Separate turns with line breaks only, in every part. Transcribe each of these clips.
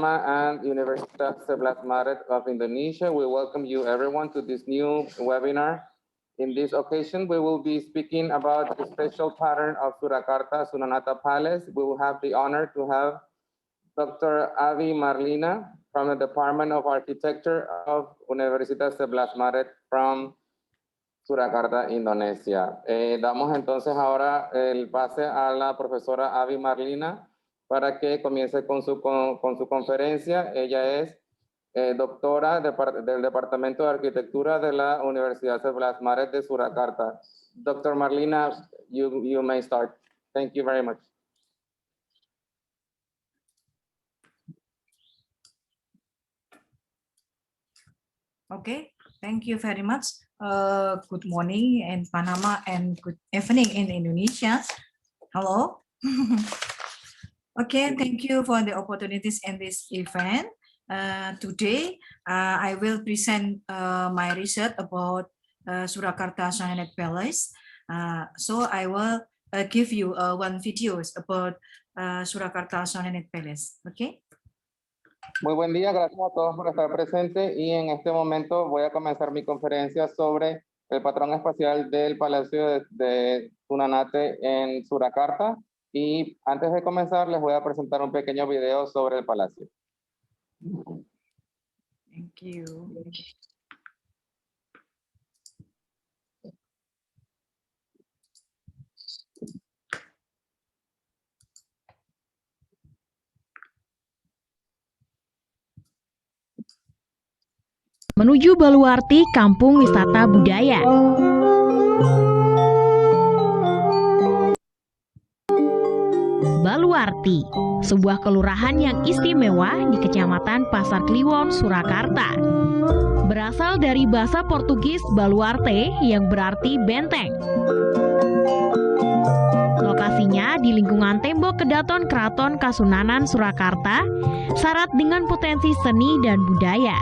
And Universitas 11 Maret of Indonesia. We welcome you everyone to this new webinar. In this occasion, we will be speaking about the special pattern of Surakarta Sunanata Palace. We will have the honor to have Dr. Avi Marlina from the Department of Architecture of Universitas 11 Maret from Surakarta, Indonesia. Damos entonces ahora el pase a la profesora Avi Marlina para que comience con su conferencia. Ella es doctora del Departamento de Arquitectura de la Universidad 11 Maret de Surakarta. Dr. Marlina, you may start. Thank you very much.
Okay, thank you very much. Good morning in Panama and good evening in Indonesia. Hello. Okay, thank you for the opportunities in this event. Today, I will present my research about Surakarta Sultanate Palace. So I will give you one video about Surakarta Sultanate Palace. Okay.
Muy buen día, gracias a todos por estar presentes y en este momento voy a comenzar mi conferencia sobre el patrón espacial del Palacio de Sunanate en Surakarta. Y antes de comenzar les voy a presentar un pequeño video sobre el palacio.
Thank you.
Menuju Baluarti, Kampung Wisata Budaya. Baluarti, sebuah kelurahan yang istimewa di Kecamatan Pasar Kliwon, Surakarta. Berasal dari bahasa Portugis baluarte yang berarti benteng. Lokasinya di lingkungan tembok kedaton Keraton Kasunanan Surakarta, syarat dengan potensi seni dan budaya.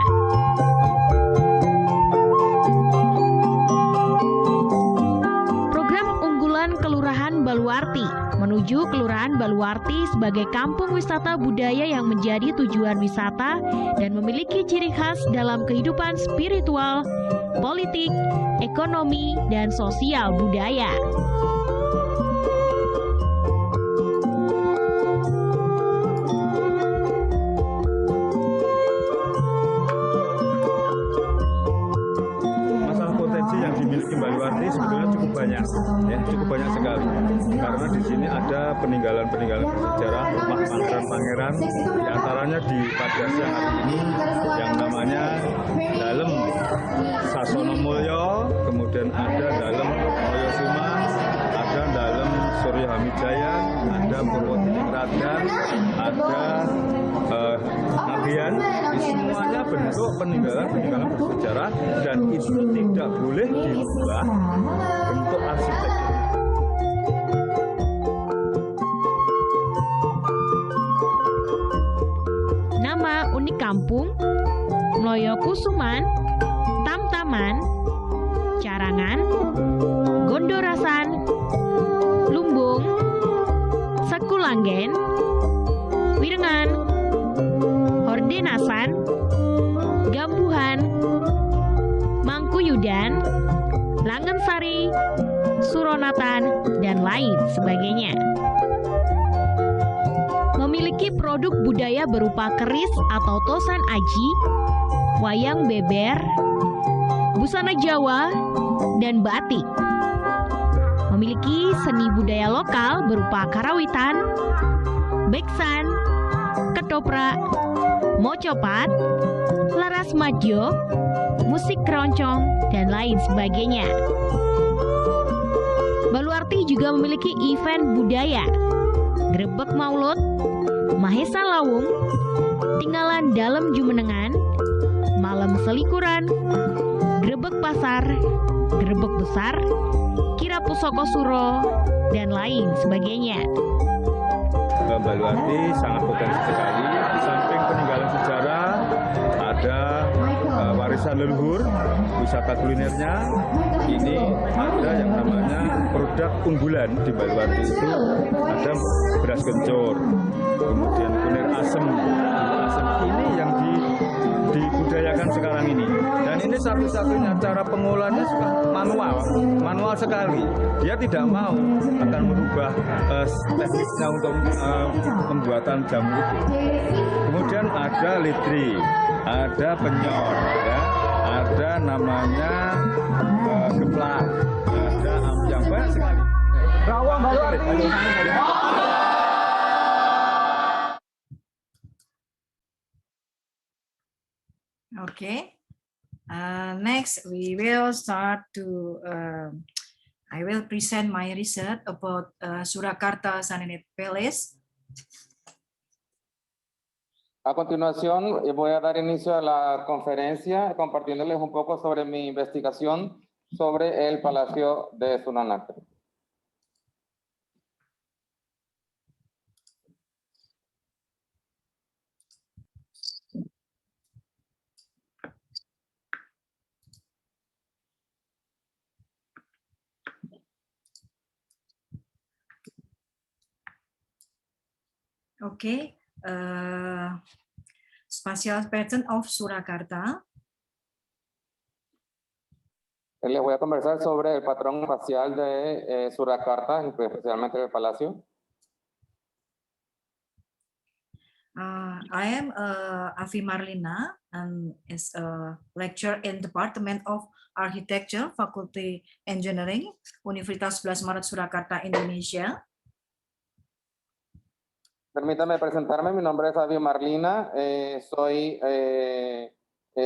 Kelurahan Baluarti menuju Kelurahan Baluarti sebagai kampung wisata budaya yang menjadi tujuan wisata dan memiliki ciri khas dalam kehidupan spiritual, politik, ekonomi, dan sosial budaya.
Cukup banyak sekali karena di sini ada peninggalan-peninggalan bersejarah rumah pangeran-pangeran, di antaranya di pada siang hari ini yang namanya Dalem Sasono Mulyo, kemudian ada Dalem Moyo Suma, ada Dalem Surya Hamijaya, ada Purwotiningrat, ada Nagian. Semuanya bentuk peninggalan-peninggalan bersejarah dan itu tidak boleh diubah bentuk arsitektur.
Nama unik kampung Mloyo Kusuman, Tamtaman, Carangan, Gondorasan, Lumbung, Sekulanggen, Wirengan, Hordenasan, Gambuhan, Mangkuyudan, Langensari, Suronatan, dan lain sebagainya. Memiliki produk budaya berupa keris atau tosan aji, wayang beber, busana Jawa, dan batik. Memiliki seni budaya lokal berupa karawitan, beksan, ketoprak, mocopat, laras majo, musik keroncong, dan lain sebagainya. Baluarti juga memiliki event budaya, Grebek Maulud, Mahesa Lawung, Tinggalan Dalam Jumenengan, Malam Selikuran, Grebek Pasar, Grebek Besar, Kira Pusoko Suro, dan lain sebagainya.
Baluarti sangat potensi sekali. Di samping peninggalan sejarah, ada warisan leluhur, wisata kulinernya. Ini ada yang namanya produk unggulan di Baluarti itu ada beras kencur, kemudian kunir asem satu-satunya cara pengolahannya manual sekali. Dia tidak mau akan merubah tekniknya untuk pembuatan jamu itu. Kemudian ada lidri, ada penyor, ya, ada namanya geplak, ada ampiang, banyak sekali. Rawang Baluarti.
Okay. Next, we will start to. I will present my research about Surakarta Sanenet Palace.
A continuación, voy a dar inicio a la conferencia compartiéndoles un poco sobre mi investigación sobre el Palacio de Sunanate.
Okay. Spatial pattern of Surakarta.
Les voy a conversar sobre el patrón espacial de Surakarta, especialmente del Palacio.
I am Afi Marlina and is a lecturer in Department of Architecture, Faculty Engineering, Universitas 11 Maret Surakarta, Indonesia.
Permítame presentarme, mi nombre es Afi Marlina, soy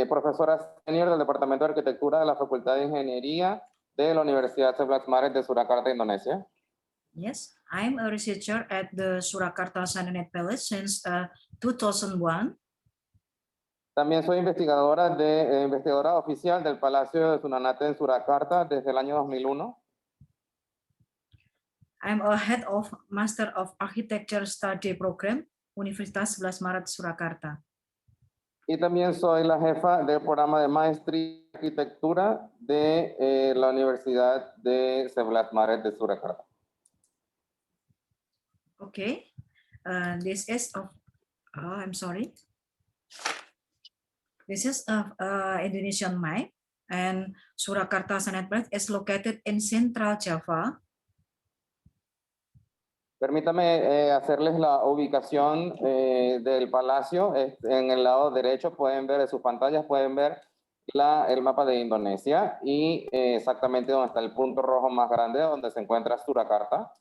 profesora senior del Departamento de Arquitectura de la Facultad de Ingeniería de la Universidad 11 Maret de Surakarta, Indonesia.
Yes, I'm a researcher at the Surakarta Sanenet Palace since 2001.
También soy investigadora oficial del Palacio de Sunanate en Surakarta desde el año 2001.
I'm a head of Master of Architecture Study Program, Universitas 11 Maret Surakarta.
Y también soy la jefa del programa de maestría en arquitectura de la Universidad de 11 Maret de Surakarta.
Okay, this is of, I'm sorry. This is of Indonesian map, and Surakarta Sanenet Palace is located in Central Java.
Permítame hacerles la ubicación del palacio. En el lado derecho pueden ver, en sus pantallas pueden ver el mapa de Indonesia y exactamente donde está el punto rojo más grande donde se encuentra Surakarta.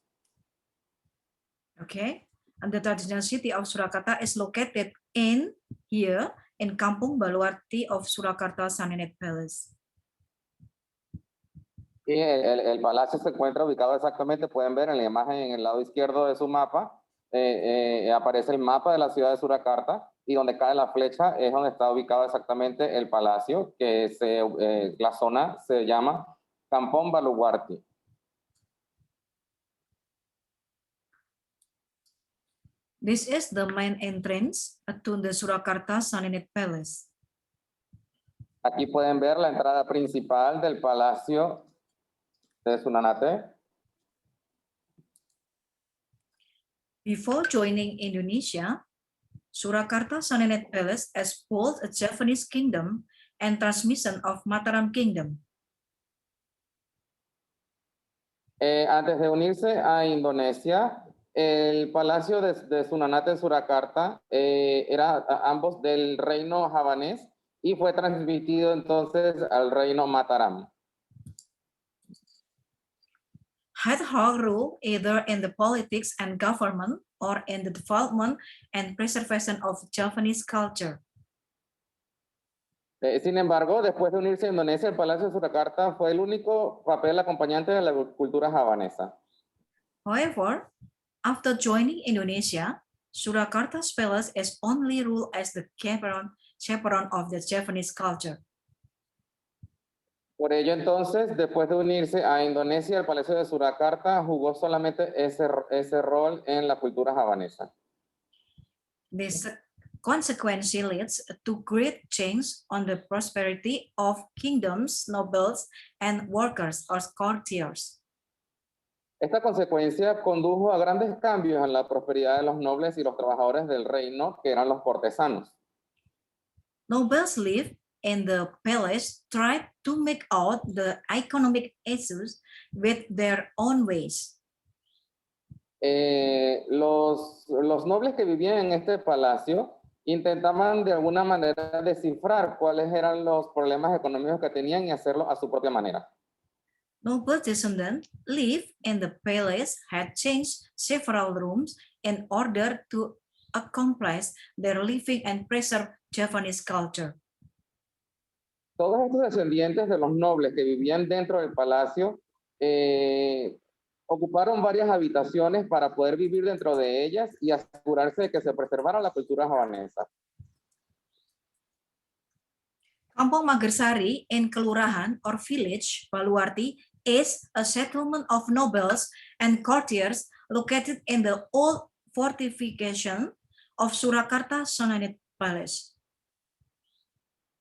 Okay, and the traditional city of Surakarta is located in here in Kampung Baluarti of Surakarta Sanenet Palace.
Y el palacio se encuentra ubicado exactamente, pueden ver en la imagen en el lado izquierdo de su mapa, aparece el mapa de la ciudad de Surakarta y donde cae la flecha es donde está ubicado exactamente el palacio, que la zona se llama Kampung Baluarti.
This is the main entrance to the Surakarta Sanenet Palace.
Aquí pueden ver la entrada principal del palacio de Sunanate.
Before joining Indonesia, Surakarta Sanenet Palace has both a Javanese kingdom and transmission of Mataram Kingdom.
Antes de unirse a Indonesia, el palacio de Sunanate en Surakarta era ambos del reino javanés y fue transmitido entonces al reino Mataram.
Had her rule either in the politics and government or in the development and preservation of Javanese culture.
Sin embargo, después de unirse a Indonesia, el Palacio de Surakarta fue el único papel acompañante de la cultura javanesa.
However, after joining Indonesia, Surakarta's palace is only ruled as the chaperone of the Javanese culture.
Por ello, entonces, después de unirse a Indonesia, el Palacio de Surakarta jugó solamente ese rol en la cultura javanesa.
This consequently leads to great change on the prosperity of kingdoms, nobles, and workers or courtiers.
Esta consecuencia condujo a grandes cambios en la prosperidad de los nobles y los trabajadores del reino, que eran los cortesanos.
Nobles lived and the palace tried to make out the economic issues with their own ways.
Los nobles que vivían en este palacio intentaban de alguna manera descifrar cuáles eran los problemas económicos que tenían y hacerlo a su propia manera.
Noble descendants lived in the palace had changed several rooms in order to accomplish their living and preserve Japanese culture.
Todos estos descendientes de los nobles que vivían dentro del palacio ocuparon varias habitaciones para poder vivir dentro de ellas y asegurarse de que se preservara la cultura javanesa.
Kampung Magersari in Kelurahan or village Baluarti is a settlement of nobles and courtiers located in the old fortification of Surakarta Samanid Palace.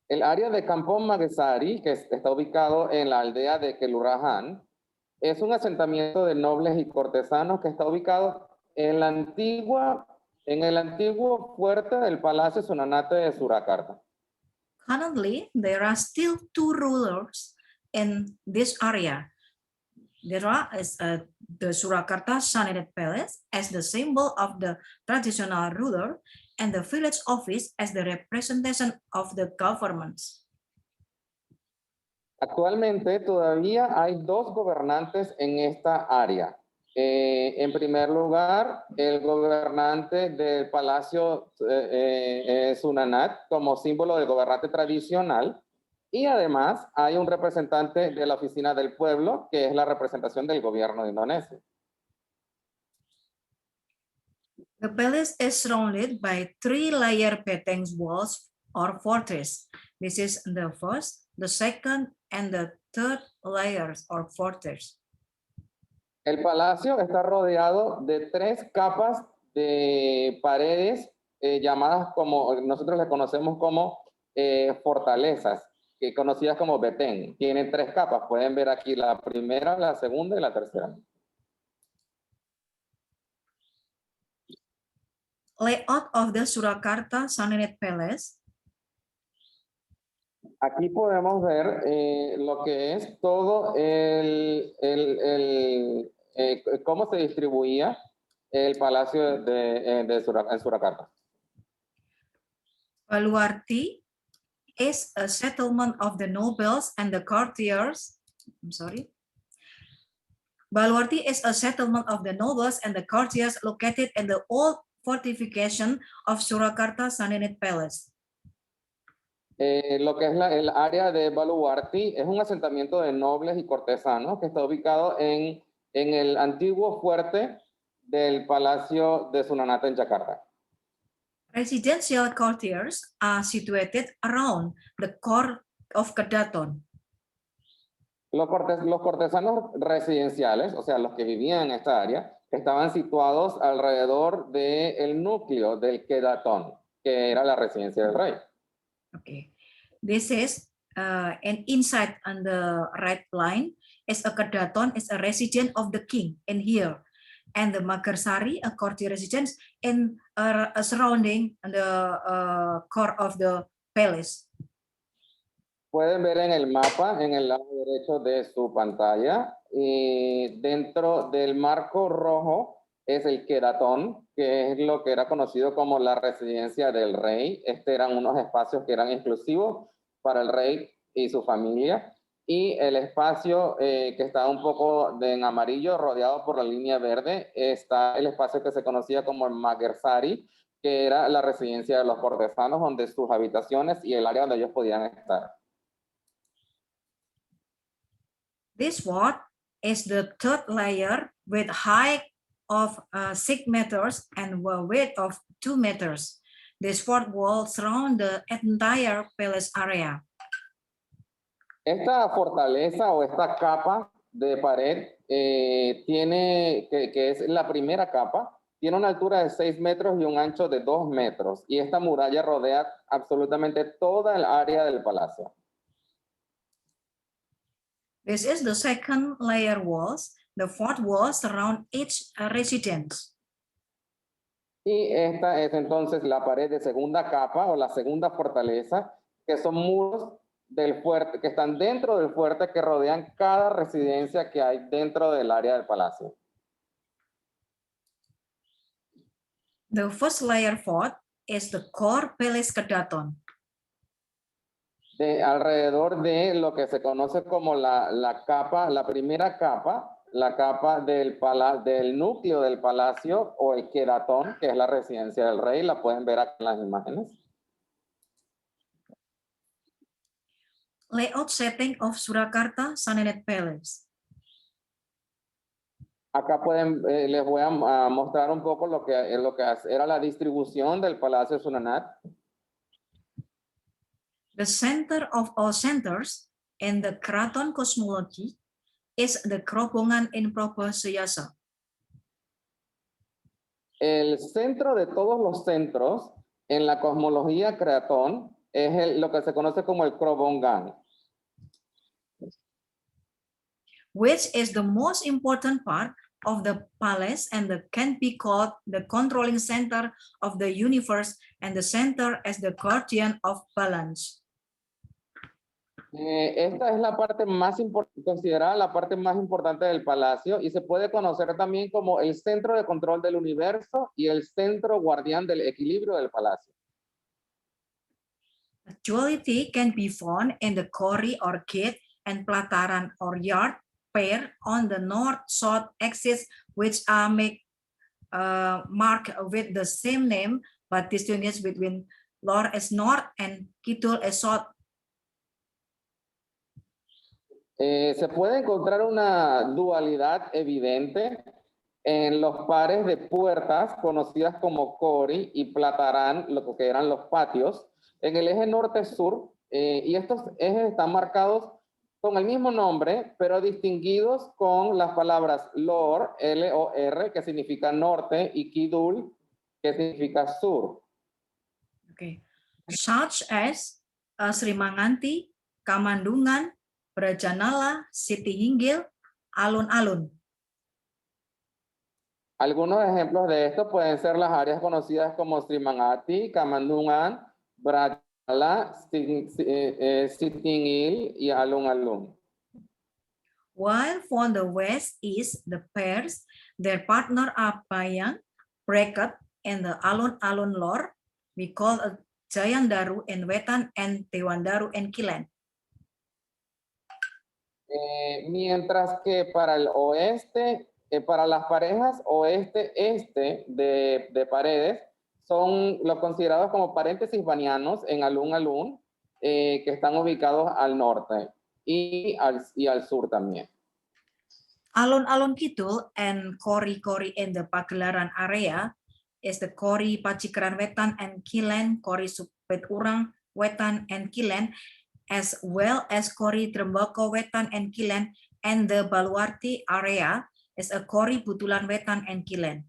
El área de Kampung Magersari, que está ubicado en la aldea de Kelurahan, es un asentamiento de nobles y cortesanos que está ubicado en el antiguo fuerte del Palacio Sunanate de Surakarta.
Currently, there are still two rulers in this area. There is the Surakarta Samanid Palace as the symbol of the traditional ruler and the village office as the representation of the governments.
Actualmente todavía hay dos gobernantes en esta área. En primer lugar, el gobernante del Palacio Sunanat como símbolo del gobernante tradicional, y además hay un representante de la Oficina del Pueblo, que es la representación del gobierno de Indonesia.
The palace is surrounded by three-layer beteng walls or fortress. This is the first, the second, and the third layers or fortress.
El palacio está rodeado de 3 capas de paredes llamadas como, nosotros les conocemos como fortalezas, conocidas como betén. Tienen 3 capas, pueden ver aquí la primera, la segunda y la tercera.
Layout of the Surakarta Samanid Palace.
Aquí podemos ver lo que es todo cómo se distribuía el palacio en Surakarta.
Baluarti is a settlement of the nobles and the courtiers. Baluarti is a settlement of the nobles and the courtiers located in the old fortification of Surakarta Samanid Palace.
Lo que es el área de Baluarti es un asentamiento de nobles y cortesanos que está ubicado en el antiguo fuerte del Palacio de Sunanate en Yakarta.
Residential courtiers are situated around the court of Kedaton.
Los cortesanos residenciales, o sea, los que vivían en esta área, estaban situados alrededor del núcleo del Kedaton, que era la residencia del rey.
Okay, this is and inside on the right line is a Kedaton is a resident of the king in here, and the Magersari a courtier residence in surrounding the court of the palace.
Pueden ver en el mapa, en el lado derecho de su pantalla, y dentro del marco rojo es el Kedaton, que es lo que era conocido como la residencia del rey. Eran unos espacios que eran exclusivos para el rey y su familia. Y el espacio que está un poco en amarillo, rodeado por la línea verde, está el espacio que se conocía como el Magersari, que era la residencia de los cortesanos, donde sus habitaciones y el área donde ellos podían estar.
This wall is the third layer with height of 6 meters and width of 2 meters. This fourth wall surrounds the entire palace area.
Esta fortaleza o esta capa de pared que es la primera capa, tiene una altura de 6 metros y un ancho de 2 metros. Y esta muralla rodea absolutamente toda el área del palacio.
This is the second layer walls. The fourth wall surround each residence.
Y esta es entonces la pared de segunda capa o la segunda fortaleza que son muros del fuerte, que están dentro del fuerte, que rodean cada residencia que hay dentro del área del palacio.
The first layer fort is the core palace Kedaton.
Alrededor de lo que se conoce como la capa, la primera capa, la capa del núcleo del palacio o el Kedatón, que es la residencia del rey, la pueden ver aquí en las imágenes.
Layout setting of Surakarta Sanenet Palace.
Acá les voy a mostrar un poco lo que era la distribución del Palacio Sunanat.
The center of all centers in the Kraton cosmology is the Krobongan in Proper Seyasa.
El centro de todos los centros en la cosmología Kratón es lo que se conoce como el Krobongan,
which is the most important part of the palace and can be called the controlling center of the universe and the center as the guardian of balance.
Esta es la parte más considerada la parte más importante del palacio y se puede conocer también como el centro de control del universo y el centro guardián del equilibrio del palacio.
Duality can be found in the Kori or gate and Plataran or yard pair on the north-south axis, which are marked with the same name but distinguished between Lor as north and Kidul as south.
Se puede encontrar una dualidad evidente en los pares de puertas conocidas como Kori y Platarán, lo que eran los patios, en el eje norte-sur, y estos ejes están marcados con el mismo nombre, pero distinguidos con las palabras Lor, L-O-R, que significa norte, y Kidul, que significa sur.
Okay. Such as Srimanganti, Kamandungan, Brajanala, Siti Hinggil, Alun-alun.
Algunos ejemplos de esto pueden ser las áreas conocidas como Srimangati, Kamandungan, Brajanala, Siti Hinggil y Alun-alun.
While from the west is the pairs, their partner are Payang, Bracket, and the Alun-alun Lor, we call a Jayandaru and Wetan and Tewandaru and Kilen.
Mientras que para el oeste, para las parejas oeste-este de paredes, son los considerados como paréntesis banianos en Alun-alun, que están ubicados al norte y al sur también.
Alun-alun Kidul and Kori-kori in the Pagelaran area is the Kori Pacikaran Wetan and Kilen, Kori Supeturang Wetan and Kilen, as well as Kori Trembako Wetan and Kilen, and the Baluarti area is a Kori Butulan Wetan and Kilen.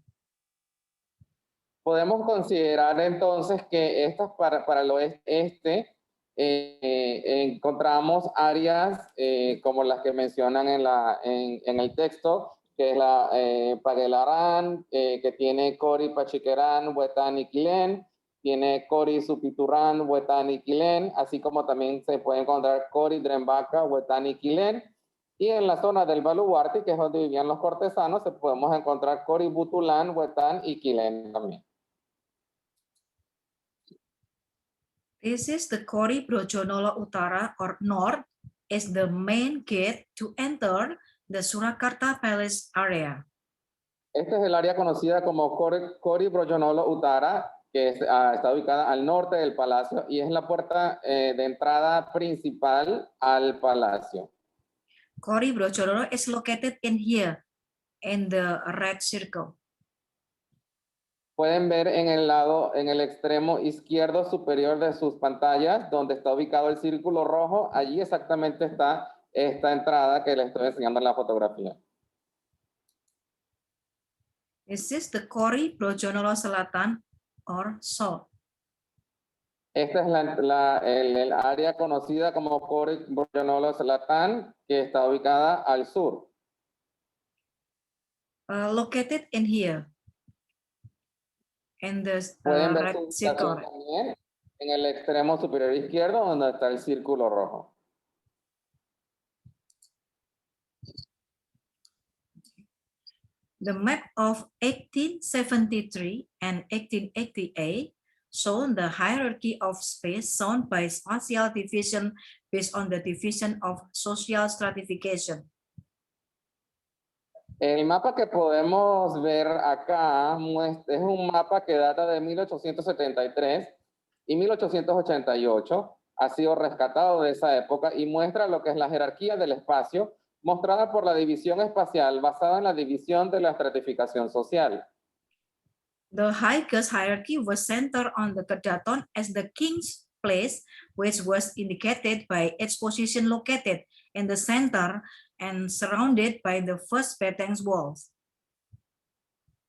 Podemos considerar entonces que estas para el oeste encontramos áreas como las que mencionan en el texto, que es la Pagelaran, que tiene Kori Pachiquerán, Wetan y Kilen, tiene Kori Supiturán, Wetan y Kilen, así como también se puede encontrar Kori Drembaca, Wetan y Kilen. Y en la zona del Baluarte, que es donde vivían los cortesanos, podemos encontrar Kori Butulán, Wetan y Kilen también.
This is the Kori Brojonolo Utara or North is the main gate to enter the Surakarta Palace area.
Este es el área conocida como Kori Brojonolo Utara, que está ubicada al norte del palacio y es la puerta de entrada principal al palacio.
Kori Brojonolo is located in here, in the red circle.
Pueden ver en el extremo izquierdo superior de sus pantallas, donde está ubicado el círculo rojo. Allí exactamente está esta entrada que les estoy enseñando en la fotografía.
This is the Kori Brojonolo Selatan or South.
Esta es el área conocida como Kori Brojonolo Selatan, que está ubicada al sur.
Located in here. In the
Pueden ver
red
su
circle.
ubicación también En el extremo superior izquierdo, donde está el círculo rojo.
The map of 1873 and 1888 show the hierarchy of space shown by spatial division based on the division of social stratification.
El mapa que podemos ver acá es un mapa que data de 1873 y 1888. Ha sido rescatado de esa época y muestra lo que es la jerarquía del espacio, mostrada por la división espacial basada en la división de la estratificación social.
The highest hierarchy was centered on the Kedaton as the king's place, which was indicated by its position located in the center and surrounded by the first Beteng's walls.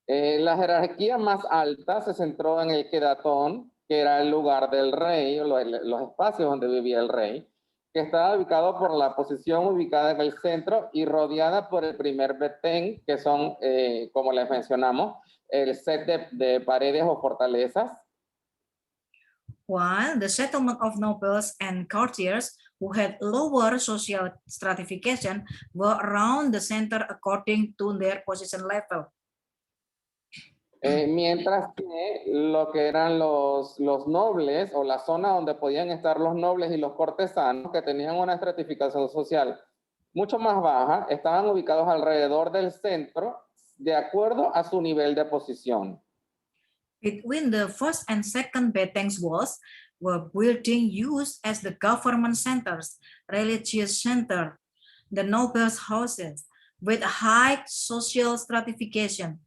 La jerarquía más alta se centró en el Kedatón, que era el lugar del rey, los espacios donde vivía el rey, que estaba ubicado por la posición ubicada en el centro y rodeada por el primer Betén, que son, como les mencionamos, el set de paredes o fortalezas.
While the settlement of nobles and courtiers who had lower social stratification were around the center according to their position level.
Mientras que lo que eran los nobles o la zona donde podían estar los nobles y los cortesanos que tenían una estratificación social mucho más baja, estaban ubicados alrededor del centro de acuerdo a su nivel de posición.
Between the first and second Beteng's walls were buildings used as the government centers, religious center, the nobles' houses, with high social stratification.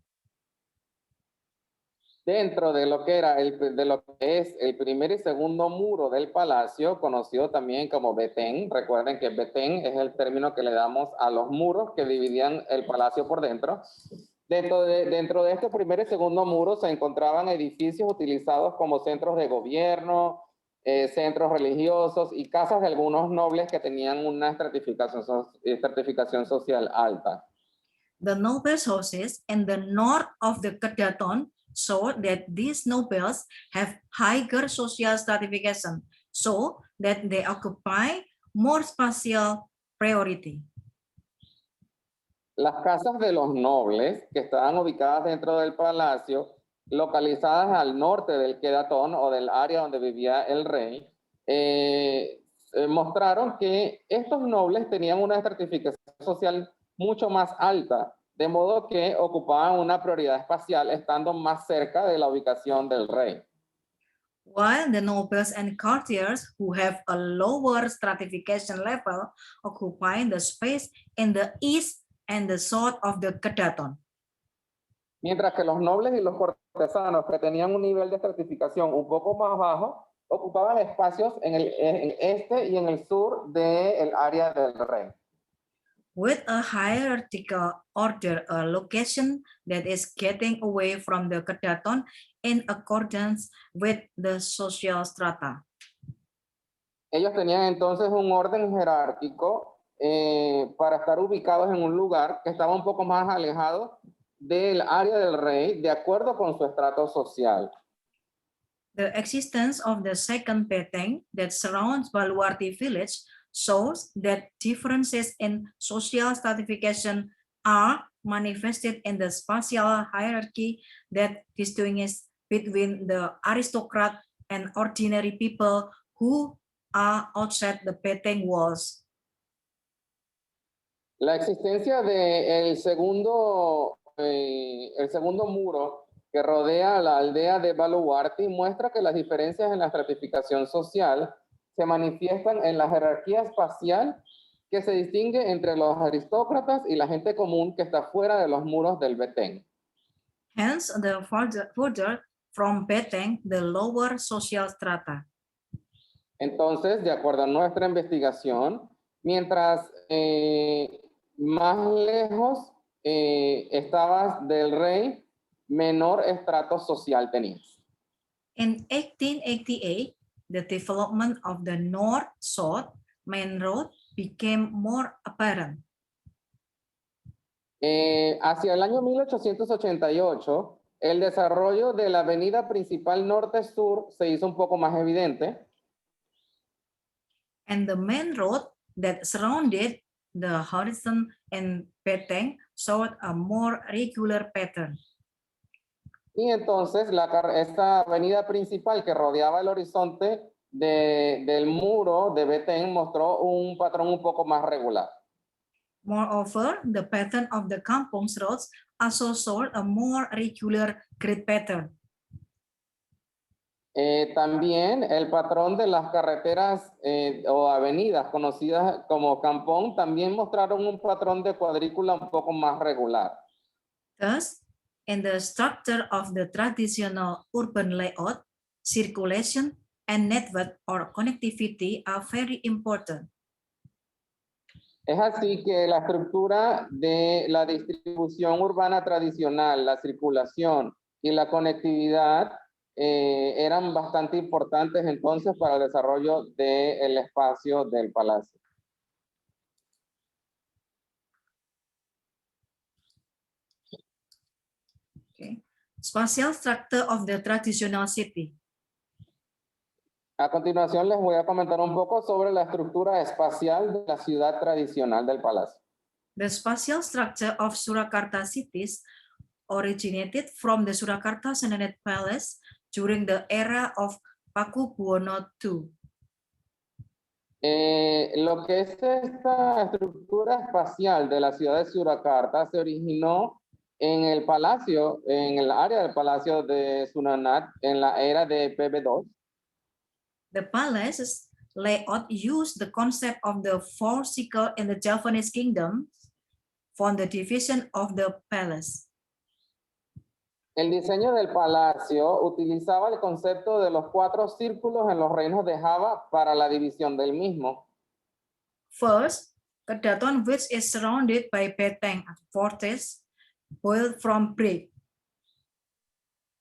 Dentro de lo que es el primer y segundo muro del palacio, conocido también como Betén. Recuerden que Betén es el término que le damos a los muros que dividían el palacio por dentro. Dentro de este primer y segundo muro se encontraban edificios utilizados como centros de gobierno, centros religiosos y casas de algunos nobles que tenían una estratificación social alta.
The nobles' houses in the north of the Kedaton show that these nobles have higher social stratification, so that they occupy more spatial priority.
Las casas de los nobles, que estaban ubicadas dentro del palacio, localizadas al norte del Kedatón o del área donde vivía el rey, mostraron que estos nobles tenían una estratificación social mucho más alta, de modo que ocupaban una prioridad espacial estando más cerca de la ubicación del rey.
While the nobles and courtiers who have a lower stratification level occupy the space in the east and the south of the Kedaton.
Mientras que los nobles y los cortesanos que tenían un nivel de estratificación un poco más bajo, ocupaban espacios en el este y en el sur del área del rey.
With a hierarchical order, a location that is getting away from the Kedaton in accordance with the social strata.
Ellos tenían entonces un orden jerárquico para estar ubicados en un lugar que estaba un poco más alejado del área del rey, de acuerdo con su estrato social.
The existence of the second Beteng that surrounds Baluarti village shows that differences in social stratification are manifested in the spatial hierarchy that distinguishes between the aristocrat and ordinary people who are outside the Beteng walls.
La existencia del segundo muro que rodea la aldea de Baluarti muestra que las diferencias en la estratificación social se manifiestan en la jerarquía espacial que se distingue entre los aristócratas y la gente común que está fuera de los muros del Betén.
Hence, the further from Beteng, the lower social strata.
Entonces, de acuerdo a nuestra investigación, mientras más lejos estabas del rey, menor estrato social tenías.
In 1888, the development of the north-south main road became more apparent.
Hacia el año 1888, el desarrollo de la avenida principal norte-sur se hizo un poco más evidente.
And the main road that surrounded the horizon and Beteng showed a more regular pattern.
Y entonces esta avenida principal que rodeaba el horizonte del muro de Betén mostró un patrón un poco más regular.
Moreover, the pattern of the kampung's roads also showed a more regular grid pattern.
También el patrón de las carreteras o avenidas conocidas como Kampong también mostraron un patrón de cuadrícula un poco más regular.
Thus, in the structure of the traditional urban layout, circulation and network or connectivity are very important.
Es así que la estructura de la distribución urbana tradicional, la circulación y la conectividad eran bastante importantes entonces para el desarrollo del espacio del palacio.
Okay. Spatial structure of the traditional city.
A continuación les voy a comentar un poco sobre la estructura espacial de la ciudad tradicional del palacio.
The spatial structure of Surakarta cities originated from the Surakarta Senenet Palace during the era of Pakubuwono II.
Lo que es esta estructura espacial de la ciudad de Surakarta se originó en el palacio, en el área del palacio de Sunanat en la era de PB2.
The palace's layout used the concept of the four circles in the Javanese kingdom for the division of the palace.
El diseño del palacio utilizaba el concepto de los 4 círculos en los reinos de Java para la división del mismo.
First, Kedaton, which is surrounded by Beteng fortress built from brick.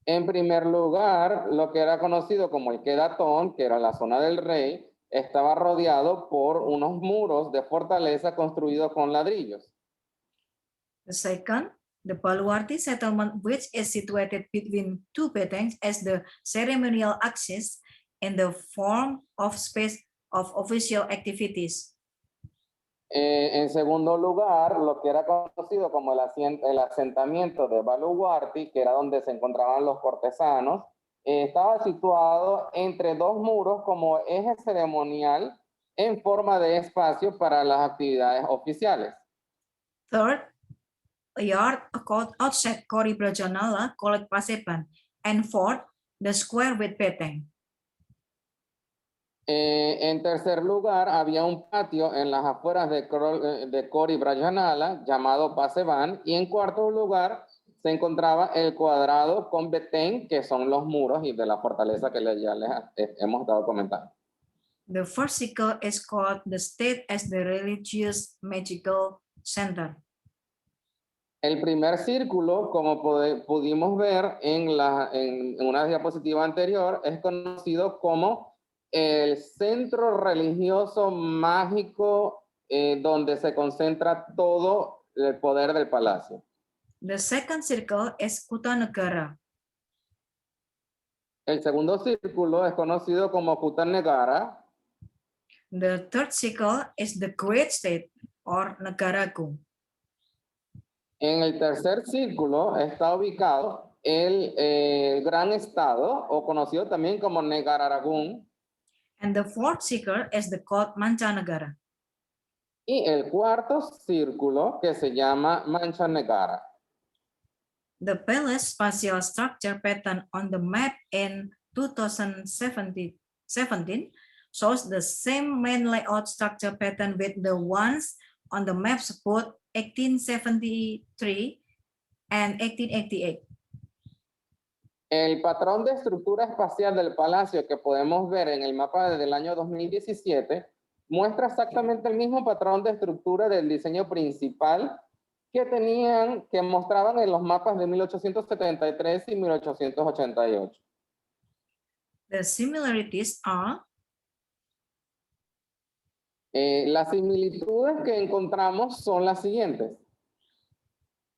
En primer lugar, lo que era conocido como el Kedatón, que era la zona del rey, estaba rodeado por unos muros de fortaleza construidos con ladrillos.
The second, the Baluarti settlement, which is situated between two Betengs as the ceremonial axis in the form of space of official activities.
En segundo lugar, lo que era conocido como el asentamiento de Baluarti, que era donde se encontraban los cortesanos, estaba situado entre 2 muros como eje ceremonial en forma de espacio para las actividades oficiales.
Third, a yard called outside Kori Brajanala called Pasepan. And fourth, the square with Beteng.
En tercer lugar, había un patio en las afueras de Kori Brajanala llamado Paseban, y en cuarto lugar se encontraba el cuadrado con Betén, que son los muros y de la fortaleza que ya les hemos estado comentando.
The first circle is called the state as the religious magical center.
El primer círculo, como pudimos ver en una diapositiva anterior, es conocido como el centro religioso mágico donde se concentra todo el poder del palacio.
The second circle is Kutanegara.
El segundo círculo es conocido como Kutanegara.
The third circle is the great state or Negaragung.
En el tercer círculo está ubicado el gran estado, o conocido también como Negararagung.
And the fourth circle is the called Mancanegara.
Y el cuarto círculo que se llama Manchanegara.
The palace spatial structure pattern on the map in 2017 shows the same main layout structure pattern with the ones on the maps both 1873 and 1888.
El patrón de estructura espacial del palacio que podemos ver en el mapa del año 2017 muestra exactamente el mismo patrón de estructura del diseño principal que mostraban en los mapas de 1873 y 1888.
The similarities are
las similitudes que encontramos son las siguientes.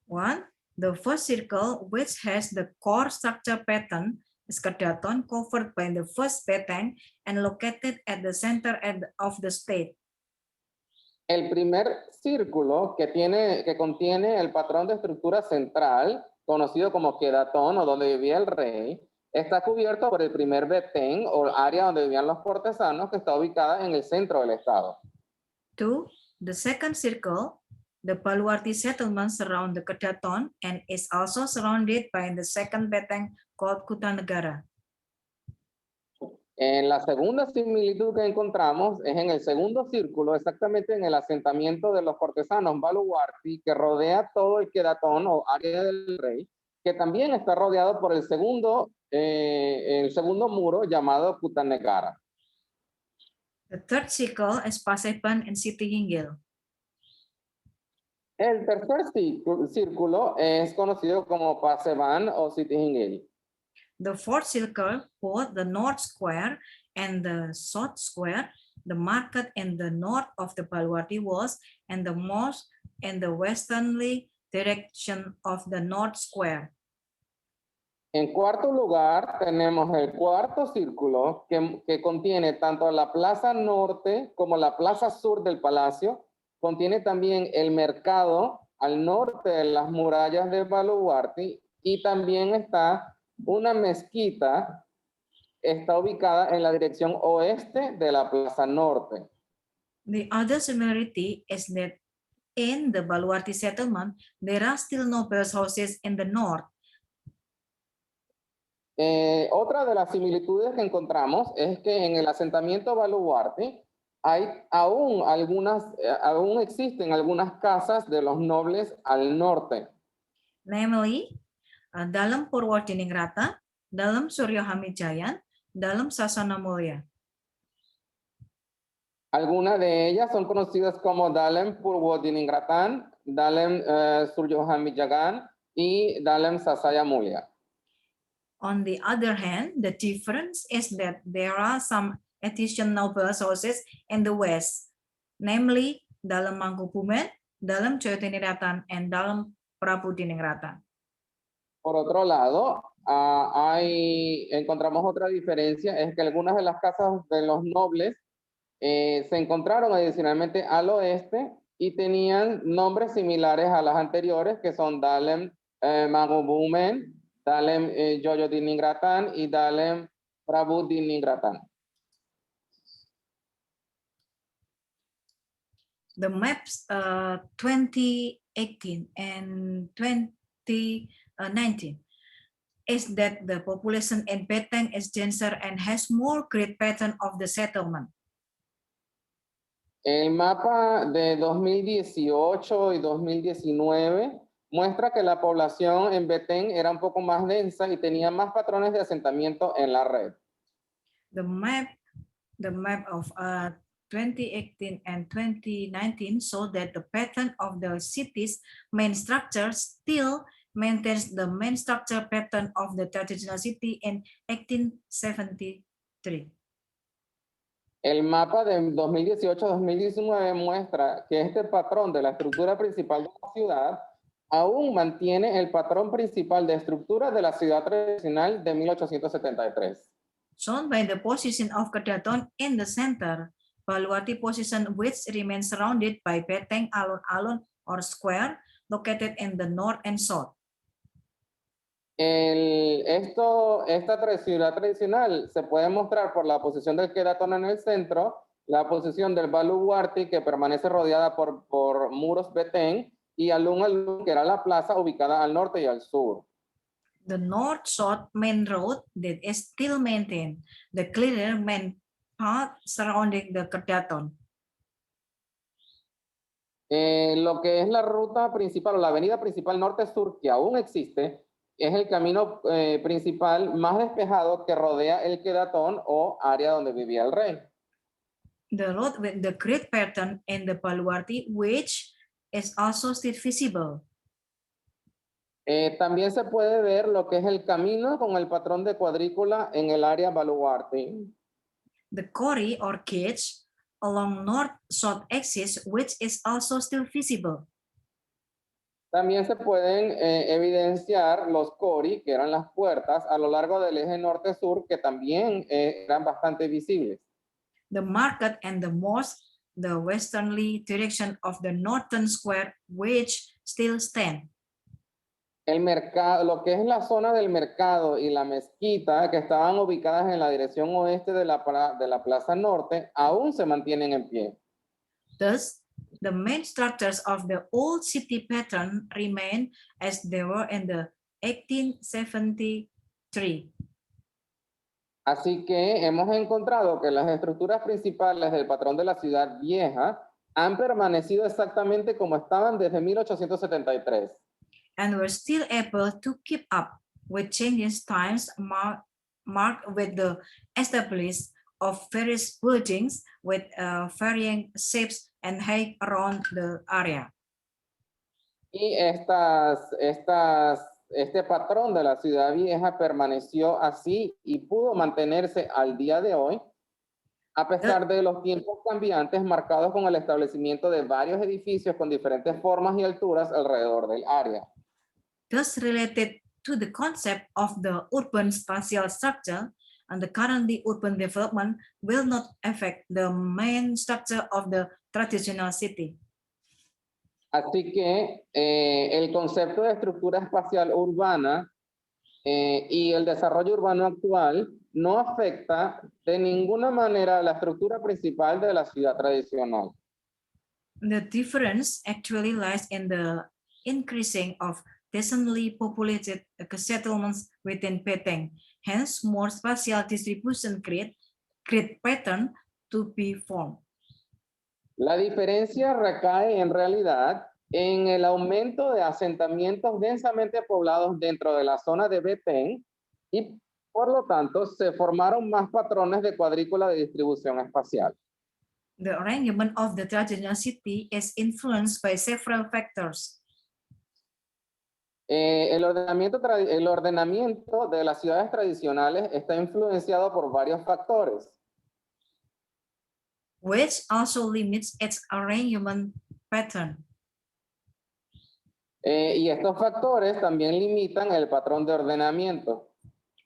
1. The first circle, which has the core structure pattern, is Kedaton, covered by the first beteng and located at the center of the state.
El primer círculo que contiene el patrón de estructura central, conocido como Kedatón o donde vivía el rey, está cubierto por el primer betén o área donde vivían los cortesanos, que está ubicada en el centro del estado.
2. The second circle, the Baluarti settlement surround the Kedaton and is also surrounded by the second beteng called Kutanegara.
En la segunda similitud que encontramos es en el segundo círculo, exactamente en el asentamiento de los cortesanos Baluarti, que rodea todo el Kedatón o área del rey, que también está rodeado por el segundo muro llamado Kutanegara.
The third circle is Paseban and Siti Hinggil.
El tercer círculo es conocido como Paseban o Siti Hinggil.
The fourth circle, both the north square and the south square, the market in the north of the Baluarti walls and the mosque in the westernly direction of the north square.
En cuarto lugar, tenemos el cuarto círculo que contiene tanto la plaza norte como la plaza sur del palacio. Contiene también el mercado al norte de las murallas de Baluarti y también está una mezquita, está ubicada en la dirección oeste de la plaza norte.
The other similarity is that in the Baluarti settlement, there are still noble houses in the north.
Otra de las similitudes que encontramos es que en el asentamiento Baluarti aún existen algunas casas de los nobles al norte.
Namely, dalam Purwodiningrat, dalam Surya Hamijayan, dalam Sasana Mulya.
Algunas de ellas son conocidas como Dalem Purwodiningrat, Dalem Suryohamijagan y Dalem Sasaya Mulya.
On the other hand, the difference is that there are some additional noble houses in the west, namely dalam Mangkubumen, dalam Jayodiningrat, and dalam Prabudiningrat.
Por otro lado, encontramos otra diferencia, es que algunas de las casas de los nobles se encontraron adicionalmente al oeste y tenían nombres similares a las anteriores, que son Dalem Mangkubumen, Dalem Jayodiningrat y Dalem Prabudiningrat.
The maps 2018 and 2019 is that the population in Beteng is denser and has more grid pattern of the settlement.
El mapa de 2018 y 2019 muestra que la población en Betén era un poco más densa y tenía más patrones de asentamiento en la red.
The map of 2018 and 2019 show that the pattern of the city's main structure still maintains the main structure pattern of the traditional city in 1873.
El mapa de 2018-2019 muestra que este patrón de la estructura principal de la ciudad aún mantiene el patrón principal de estructura de la ciudad tradicional de 1873.
Shown by the position of Kedaton in the center, Baluarti position which remains surrounded by Beteng alun-alun or square located in the north and south.
Esta ciudad tradicional se puede mostrar por la posición del Kedaton en el centro, la posición del Baluarti que permanece rodeada por muros Beteng y alun-alun que era la plaza ubicada al norte y al sur.
The north-south main road that is still maintained, the clearer main path surrounding the Kedaton.
Lo que es la ruta principal o la avenida principal norte-sur que aún existe es el camino principal más despejado que rodea el Kedaton o área donde vivía el rey.
The road with the grid pattern in the Baluarti, which is also still visible.
También se puede ver lo que es el camino con el patrón de cuadrícula en el área Baluarti.
The Kori or Cage along north-south axis, which is also still visible.
También se pueden evidenciar los cori, que eran las puertas, a lo largo del eje norte-sur, que también eran bastante visibles.
The market and the mosque, the westernly direction of the northern square, which still stand.
El mercado, lo que es la zona del mercado y la mezquita, que estaban ubicadas en la dirección oeste de la Plaza Norte, aún se mantienen en pie.
Thus, the main structures of the old city pattern remain as they were in the 1873.
Así que hemos encontrado que las estructuras principales del patrón de la ciudad vieja han permanecido exactamente como estaban desde 1873.
And were still able to keep up with changes times marked with the establishment of various buildings with varying shapes and height around the area.
Y este patrón de la ciudad vieja permaneció así y pudo mantenerse al día de hoy, a pesar de los tiempos cambiantes marcados con el establecimiento de varios edificios con diferentes formas y alturas alrededor del área.
Thus, related to the concept of the urban spatial structure, and the currently urban development will not affect the main structure of the traditional city.
Así que el concepto de estructura espacial urbana y el desarrollo urbano actual no afecta de ninguna manera la estructura principal de la ciudad tradicional.
The difference actually lies in the increasing of densely populated settlements within Peteng. Hence, more spatial distribution create pattern to be formed.
La diferencia recae en realidad en el aumento de asentamientos densamente poblados dentro de la zona de Peteng y por lo tanto se formaron más patrones de cuadrícula de distribución espacial.
The arrangement of the traditional city is influenced by several factors.
El ordenamiento de las ciudades tradicionales está influenciado por varios factores,
which also limits its arrangement pattern.
Y estos factores también limitan el patrón de ordenamiento.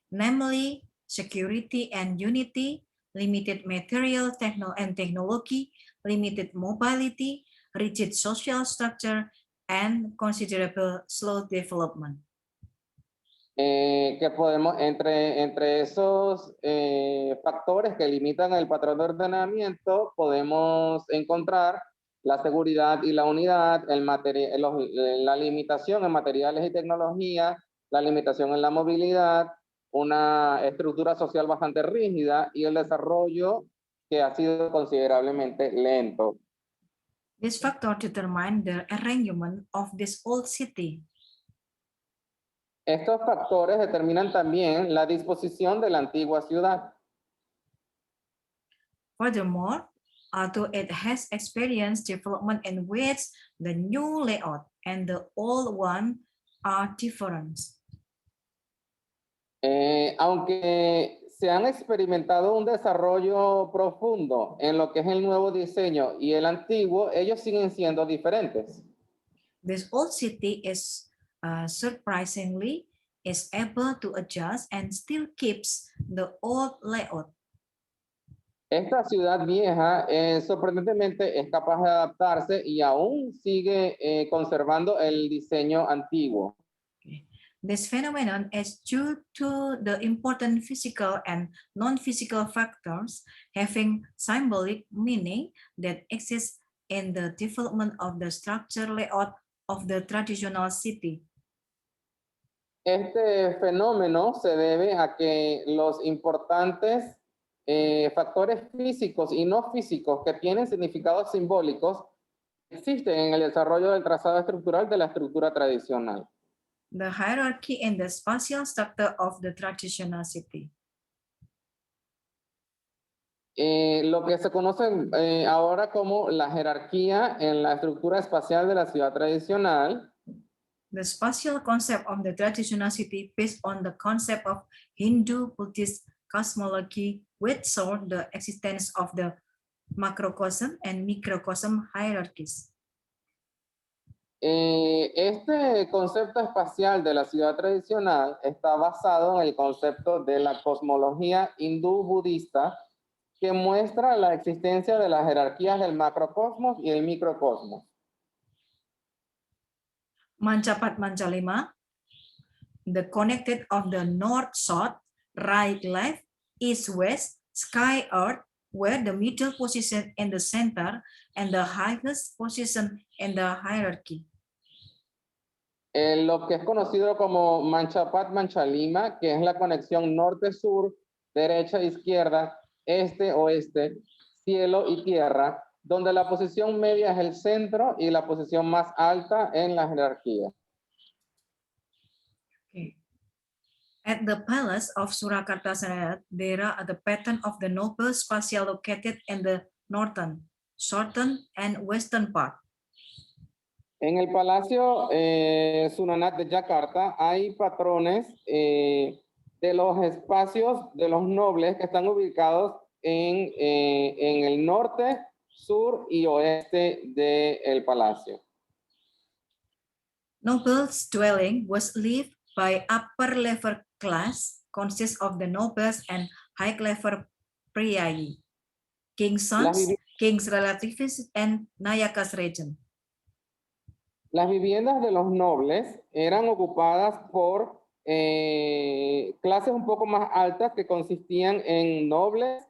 Namely, security and unity, limited material and technology, limited mobility, rigid social structure, and considerable slow development.
Que podemos, entre esos factores que limitan el patrón de ordenamiento, podemos encontrar la seguridad y la unidad, la limitación en materiales y tecnología, la limitación en la movilidad, una estructura social bastante rígida y el desarrollo que ha sido considerablemente lento.
This factor determine the arrangement of this old city.
Estos factores determinan también la disposición de la antigua ciudad.
Furthermore, although it has experienced development in which the new layout and the old one are different.
Aunque se han experimentado un desarrollo profundo en lo que es el nuevo diseño y el antiguo, ellos siguen siendo diferentes.
This old city is surprisingly is able to adjust and still keeps the old layout.
Esta ciudad vieja sorprendentemente es capaz de adaptarse y aún sigue conservando el diseño antiguo.
This phenomenon is due to the important physical and non-physical factors having symbolic meaning that exist in the development of the structure layout of the traditional city.
Este fenómeno se debe a que los importantes factores físicos y no físicos que tienen significados simbólicos existen en el desarrollo del trazado estructural de la estructura tradicional.
The hierarchy in the spatial structure of the traditional city.
Lo que se conoce ahora como la jerarquía en la estructura espacial de la ciudad tradicional.
The spatial concept of the traditional city based on the concept of Hindu-Buddhist cosmology, which saw the existence of the macrocosm and microcosm hierarchies.
Este concepto espacial de la ciudad tradicional está basado en el concepto de la cosmología hindú-budista que muestra la existencia de las jerarquías del macrocosmos y el microcosmos.
Mancapat Mancalima, the connected of the north, south, right, left, east, west, sky, earth, where the middle position in the center and the highest position in the hierarchy.
Lo que es conocido como Manchapat Manchalima, que es la conexión norte-sur, derecha-izquierda, este-oeste, cielo y tierra, donde la posición media es el centro y la posición más alta en la jerarquía.
Okay. At the palace of Surakarta Senat, there are the pattern of the noble spatial located in the northern, southern, and western part.
En el Palacio Sunanat de Yakarta hay patrones de los espacios de los nobles que están ubicados en el norte, sur y oeste del palacio.
Nobles' dwelling was lived by upper level class, consists of the nobles and high level priyayi, king's sons, king's relatives, and Nayakas region.
Las viviendas de los nobles eran ocupadas por clases un poco más altas que consistían en nobles,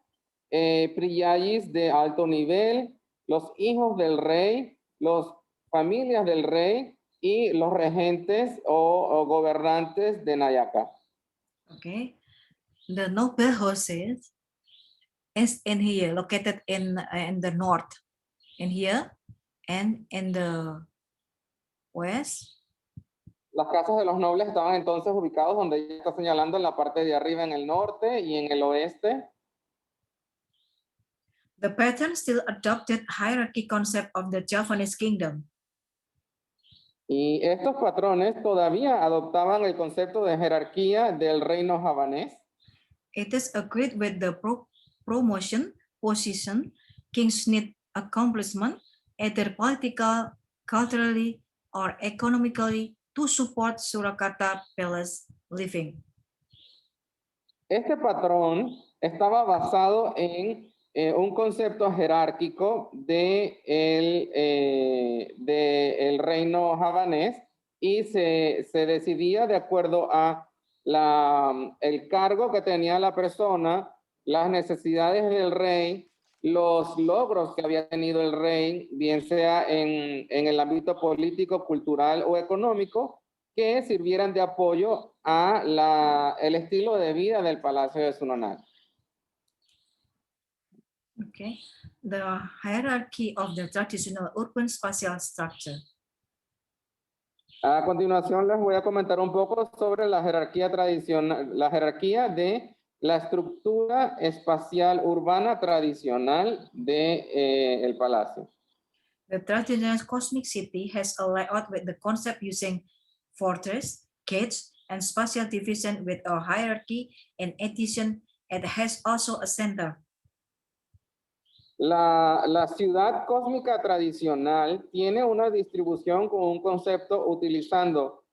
priyayis de alto nivel, los hijos del rey, las familias del rey y los regentes o gobernantes de Nayaka.
Okay, the noble houses is in here, located in the north, in here, and in the west.
Las casas de los nobles estaban entonces ubicados donde ella está señalando en la parte de arriba en el norte y en el oeste.
The pattern still adopted hierarchy concept of the Javanese kingdom.
Y estos patrones todavía adoptaban el concepto de jerarquía del reino javanés.
It is agreed with the promotion, position, king's need accomplishment, either political, culturally, or economically to support Surakarta palace living.
Este patrón estaba basado en un concepto jerárquico de el reino javanés y se decidía de acuerdo a el cargo que tenía la persona, las necesidades del rey, los logros que había tenido el rey, bien sea en el ámbito político, cultural o económico, que sirvieran de apoyo a el estilo de vida del Palacio de Sunanat.
Okay, the hierarchy of the traditional urban spatial structure.
A continuación les voy a comentar un poco sobre la jerarquía tradicional, la jerarquía de la estructura espacial urbana tradicional de el palacio.
The traditional cosmic city has a layout with the concept using fortress, gates, and spatial division with a hierarchy. In addition, it has also a center.
La ciudad cósmica tradicional tiene una distribución con un concepto utilizando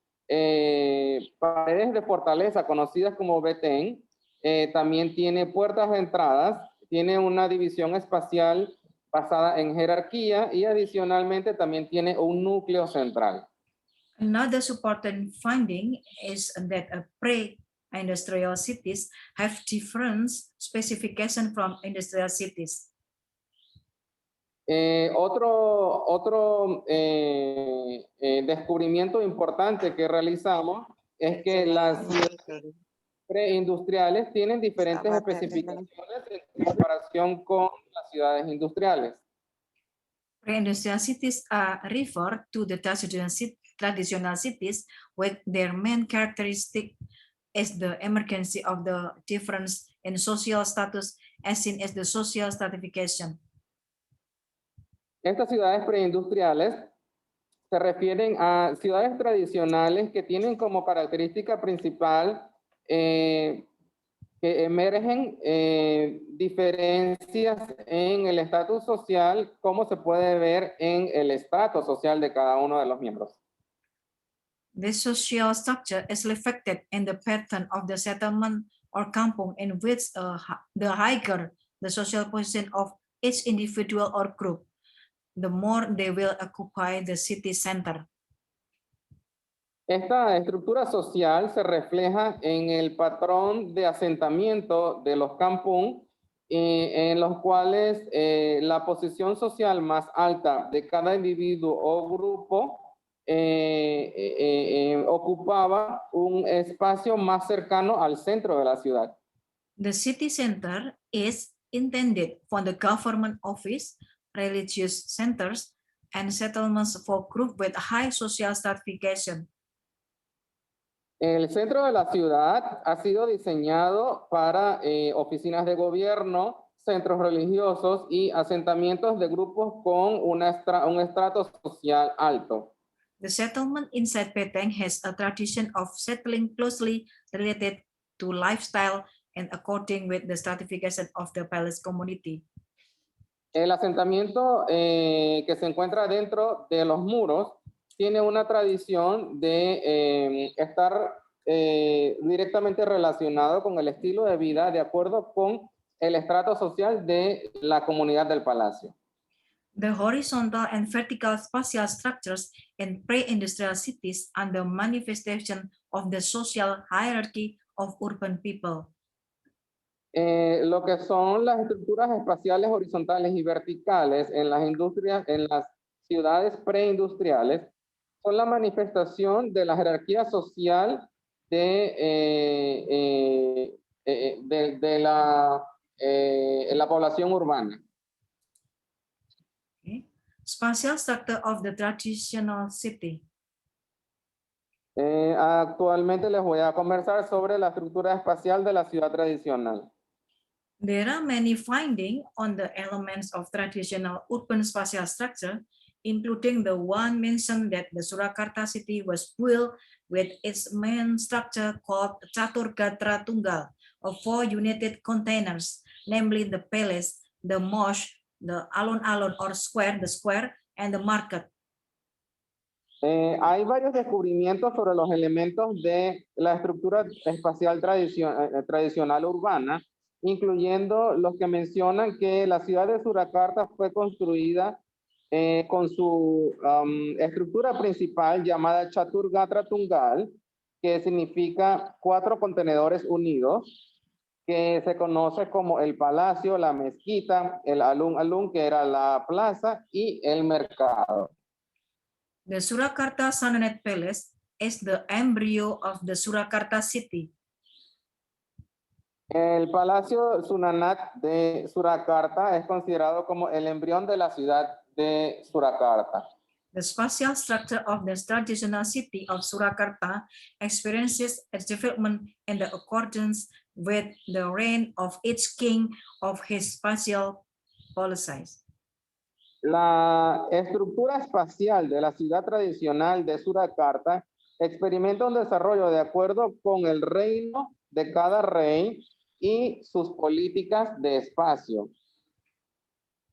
paredes de fortaleza conocidas como Betén. También tiene puertas de entradas, tiene una división espacial basada en jerarquía y adicionalmente también tiene un núcleo central.
Another supporting finding is that pre-industrial cities have different specifications from industrial cities.
Otro descubrimiento importante que realizamos es que las ciudades preindustriales tienen diferentes especificaciones en comparación con las ciudades industriales.
Pre-industrial cities are referred to the traditional cities with their main characteristic as the emergence of the difference in social status as seen as the social stratification.
Estas ciudades preindustriales se refieren a ciudades tradicionales que tienen como característica principal que emergen diferencias en el estatus social, como se puede ver en el estrato social de cada uno de los miembros.
This social structure is reflected in the pattern of the settlement or kampung, in which the higher the social position of each individual or group, the more they will occupy the city center.
Esta estructura social se refleja en el patrón de asentamiento de los kampung, en los cuales la posición social más alta de cada individuo o grupo ocupaba un espacio más cercano al centro de la ciudad.
The city center is intended for the government office, religious centers, and settlements for groups with high social stratification.
El centro de la ciudad ha sido diseñado para oficinas de gobierno, centros religiosos y asentamientos de grupos con un estrato social alto.
The settlement inside Peteng has a tradition of settling closely related to lifestyle and according with the stratification of the palace community.
El asentamiento que se encuentra dentro de los muros tiene una tradición de estar directamente relacionado con el estilo de vida de acuerdo con el estrato social de la comunidad del palacio.
The horizontal and vertical spatial structures in pre-industrial cities are the manifestation of the social hierarchy of urban people.
Lo que son las estructuras espaciales horizontales y verticales en las industrias, en las ciudades preindustriales, son la manifestación de la jerarquía social de la población urbana.
Okay. Spatial structure of the traditional city.
Actualmente les voy a conversar sobre la estructura espacial de la ciudad tradicional.
There are many findings on the elements of traditional urban spatial structure, including the one mentioned that the Surakarta city was built with its main structure called Caturgatra Tunggal, of 4 united containers, namely the palace, the mosque, the alun-alun or square, the square, and the market.
Hay varios descubrimientos sobre los elementos de la estructura espacial tradicional urbana, incluyendo los que mencionan que la ciudad de Surakarta fue construida con su estructura principal llamada Caturgatra Tunggal, que significa 4 contenedores unidos, que se conoce como el palacio, la mezquita, el alun-alun, que era la plaza, y el mercado.
The Surakarta Sananet Palace is the embryo of the Surakarta city.
El Palacio Sunanat de Surakarta es considerado como el embrión de la ciudad de Surakarta.
The spatial structure of the traditional city of Surakarta experiences its development in the accordance with the reign of each king of his spatial policies.
La estructura espacial de la ciudad tradicional de Surakarta experimenta un desarrollo de acuerdo con el reino de cada rey y sus políticas de espacio.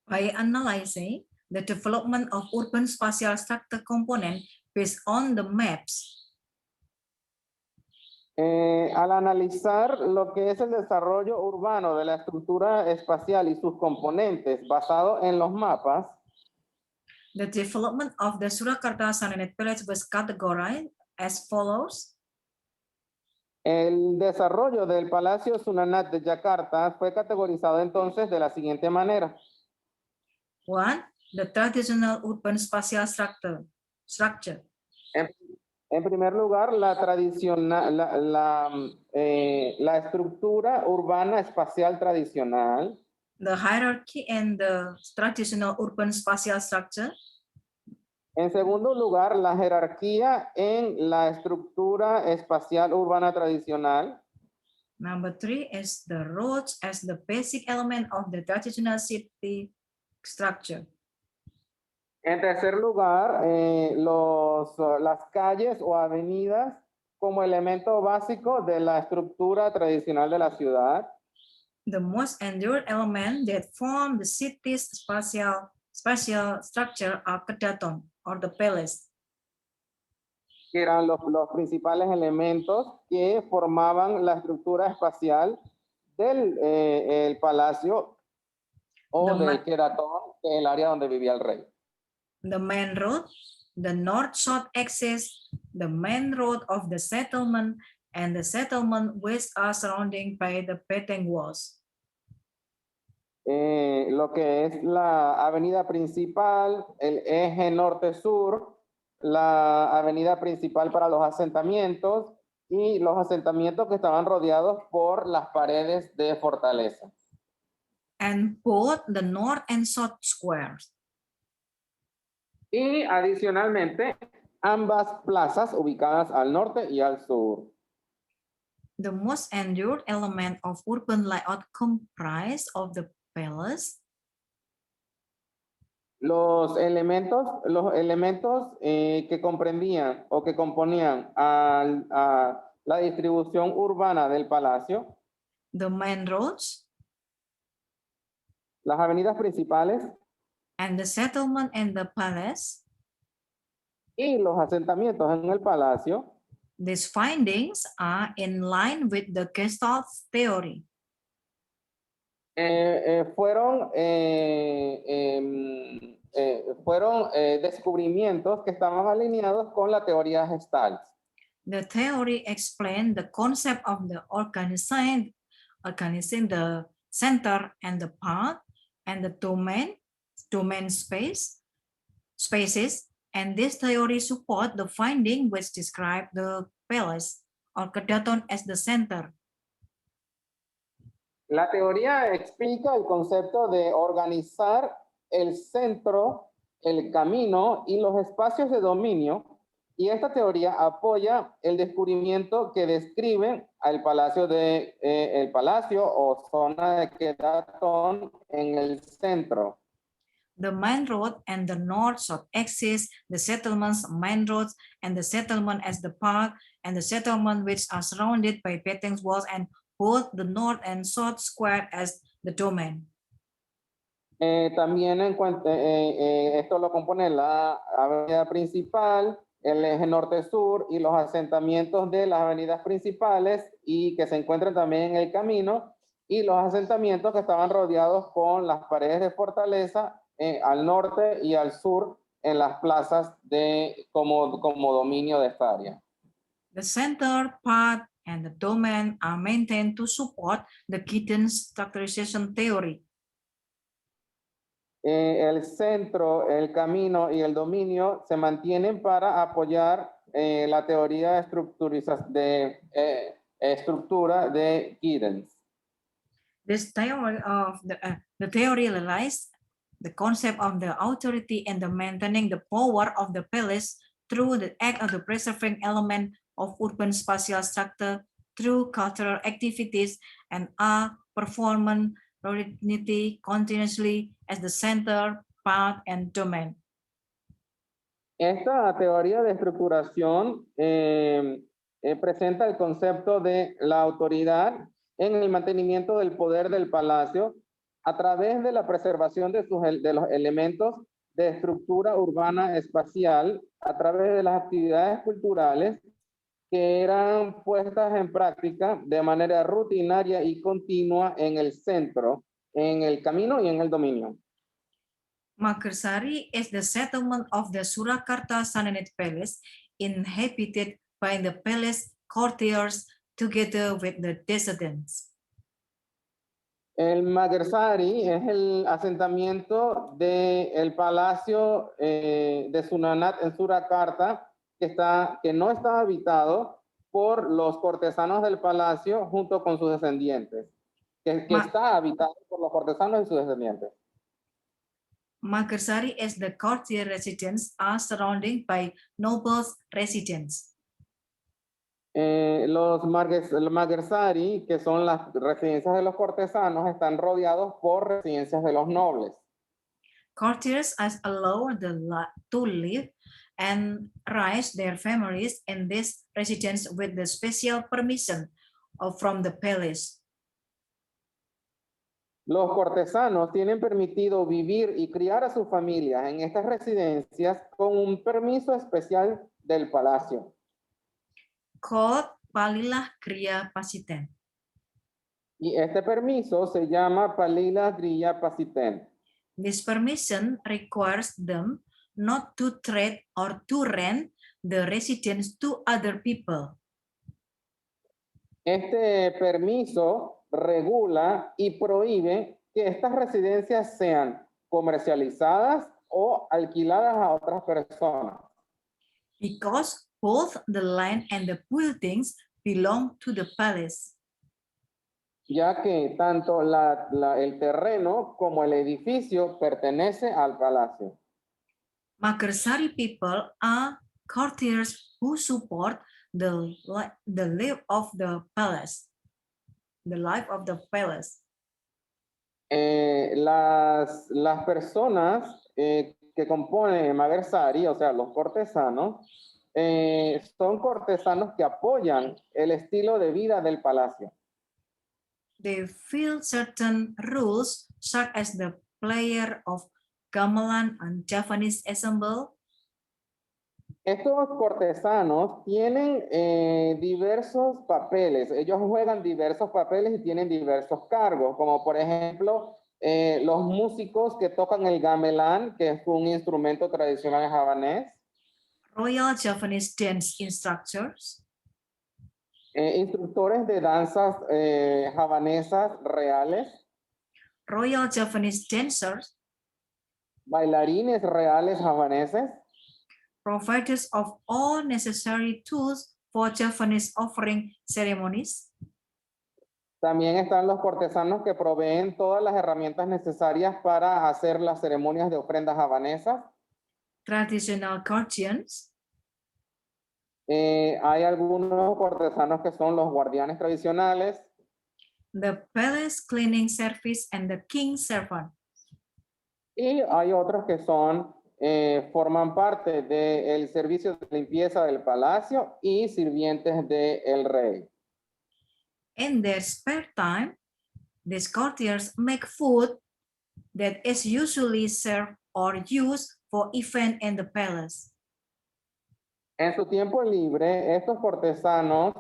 By analyzing the development of urban spatial structure component based on the maps,
al analizar lo que es el desarrollo urbano de la estructura espacial y sus componentes basado en los mapas,
the development of the Surakarta Sananet Palace was categorized as follows.
El desarrollo del Palacio Sunanat de Yakarta fue categorizado entonces de la siguiente manera.
1. The traditional urban spatial structure.
En primer lugar, la estructura urbana espacial tradicional.
The hierarchy and the traditional urban spatial structure.
En segundo lugar, la jerarquía en la estructura espacial urbana tradicional.
Number 3 is the roads as the basic element of the traditional city structure.
En tercer lugar, las calles o avenidas como elemento básico de la estructura tradicional de la ciudad,
The most enduring element that form the city's spatial structure are kedaton, or the palace.
que eran los principales elementos que formaban la estructura espacial del el palacio o
The
del Keratón, que es el área donde vivía el rey.
The main road, the north-south axis, the main road of the settlement, and the settlement which are surrounded by the Peteng walls.
Lo que es la avenida principal, el eje norte-sur, la avenida principal para los asentamientos y los asentamientos que estaban rodeados por las paredes de fortaleza.
And both the north and south squares.
Y adicionalmente, ambas plazas ubicadas al norte y al sur.
The most enduring element of urban layout comprise of the palace,
Los elementos que comprendían o que componían a la distribución urbana del palacio,
the main roads,
las avenidas principales
and the settlement in the palace.
y los asentamientos en el palacio,
These findings are in line with the Gestalt theory.
fueron descubrimientos que estaban alineados con la teoría Gestalt.
The theory explained the concept of the organizing the center and the part and the domain spaces, and this theory support the finding which describe the palace or kedaton as the center.
La teoría explica el concepto de organizar el centro, el camino y los espacios de dominio, y esta teoría apoya el descubrimiento que describe al palacio el palacio o zona de Kedaton en el centro.
The main road and the north-south axis, the settlement's main roads and the settlement as the park, and the settlement which are surrounded by Peteng walls, and both the north and south square as the domain.
También esto lo compone la avenida principal, el eje norte-sur y los asentamientos de las avenidas principales y que se encuentran también en el camino, y los asentamientos que estaban rodeados con las paredes de fortaleza al norte y al sur en las plazas como dominio de esta área.
The center, part, and the domain are maintained to support the Giddens structurization theory.
El centro, el camino y el dominio se mantienen para apoyar la teoría de estructura de Giddens.
This theory of the theory realized the concept of the authority and the maintaining the power of the palace through the act of the preserving element of urban spatial structure through cultural activities and are performance continuously as the center, part, and domain.
Esta teoría de estructuración presenta el concepto de la autoridad en el mantenimiento del poder del palacio a través de la preservación de los elementos de estructura urbana espacial, a través de las actividades culturales que eran puestas en práctica de manera rutinaria y continua en el centro, en el camino y en el dominio.
Makarsari is the settlement of the Surakarta Sananet Palace, inhabited by the palace courtiers together with the descendants.
El Magarsari es el asentamiento del palacio de Sunanat en Surakarta, que no está habitado por los cortesanos del palacio junto con sus descendientes, que está habitado por los cortesanos y sus descendientes.
Makarsari is the courtier residents are surrounded by nobles residents.
Los Magarsari, que son las residencias de los cortesanos, están rodeados por residencias de los nobles.
Courtiers are allowed to live and raise their families in this residence with the special permission from the palace.
Los cortesanos tienen permitido vivir y criar a sus familias en estas residencias con un permiso especial del palacio.
Called Palilah Kriya Pasiten.
Y este permiso se llama Palilah Kriya Pasiten.
This permission requires them not to trade or to rent the residence to other people.
Este permiso regula y prohíbe que estas residencias sean comercializadas o alquiladas a otras personas,
Because both the land and the buildings belong to the palace.
ya que tanto el terreno como el edificio pertenece al palacio.
Makarsari people are courtiers who support the life of the palace. The life of the palace.
Las personas que componen Magarsari, o sea, los cortesanos, son cortesanos que apoyan el estilo de vida del palacio.
They feel certain rules, such as the player of gamelan and Javanese ensemble.
Estos cortesanos tienen diversos papeles. Ellos juegan diversos papeles y tienen diversos cargos, como por ejemplo los músicos que tocan el gamelan, que es un instrumento tradicional javanés.
Royal Javanese dance instructors.
Instructores de danzas javanesas reales.
Royal Javanese dancers.
Bailarines reales javaneses.
Providers of all necessary tools for Javanese offering ceremonies.
También están los cortesanos que proveen todas las herramientas necesarias para hacer las ceremonias de ofrendas javanesas.
Traditional guardians.
Hay algunos cortesanos que son los guardianes tradicionales.
The palace cleaning service and the king's servant.
Y hay otros que son forman parte del servicio de limpieza del palacio y sirvientes del rey.
In their spare time, these courtiers make food that is usually served or used for event in the palace.
En su tiempo libre, estos cortesanos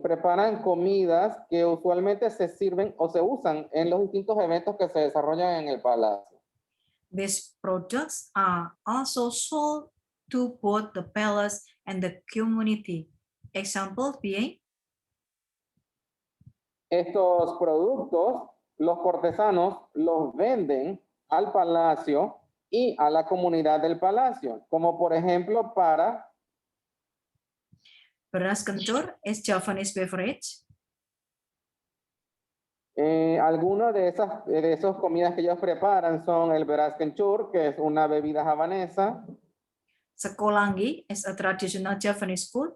preparan comidas que usualmente se sirven o se usan en los distintos eventos que se desarrollan en el palacio.
These products are also sold to both the palace and the community. Examples being
estos productos, los cortesanos los venden al palacio y a la comunidad del palacio, como por ejemplo para
beras kencur is Javanese beverage.
Algunas de esas comidas que ellos preparan son el beras kencur, que es una bebida javanesa.
Sekolangi is a traditional Javanese food.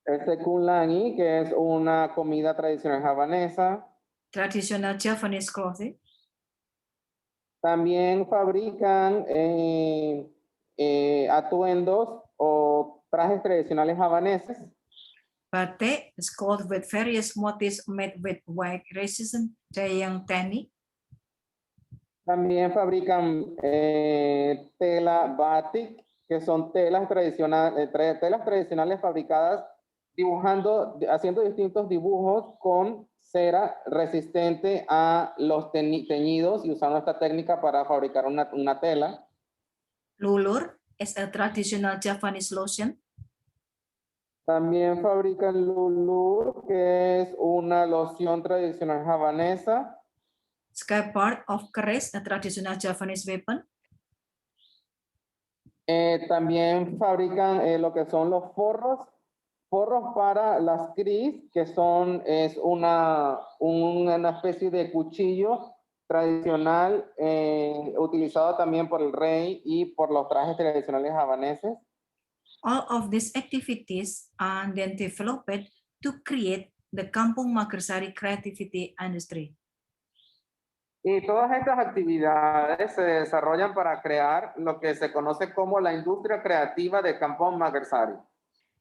El sekunlangi, que es una comida tradicional javanesa.
Traditional Javanese clothing.
También fabrican atuendos o trajes tradicionales javaneses.
Batik is cloth with various motifs made with white resin, dayang tani.
También fabrican tela batik, que son telas tradicionales fabricadas haciendo distintos dibujos con cera resistente a los teñidos y usando esta técnica para fabricar una tela.
Lulur is a traditional Javanese lotion.
También fabrican lulur, que es una loción tradicional javanesa.
Skypard of keris, a traditional Javanese weapon.
También fabrican lo que son los forros para las cris, que es una especie de cuchillo tradicional utilizado también por el rey y por los trajes tradicionales javaneses.
All of these activities are then developed to create the Kampung Makarsari creativity industry.
Y todas estas actividades se desarrollan para crear lo que se conoce como la industria creativa de Kampong Magarsari.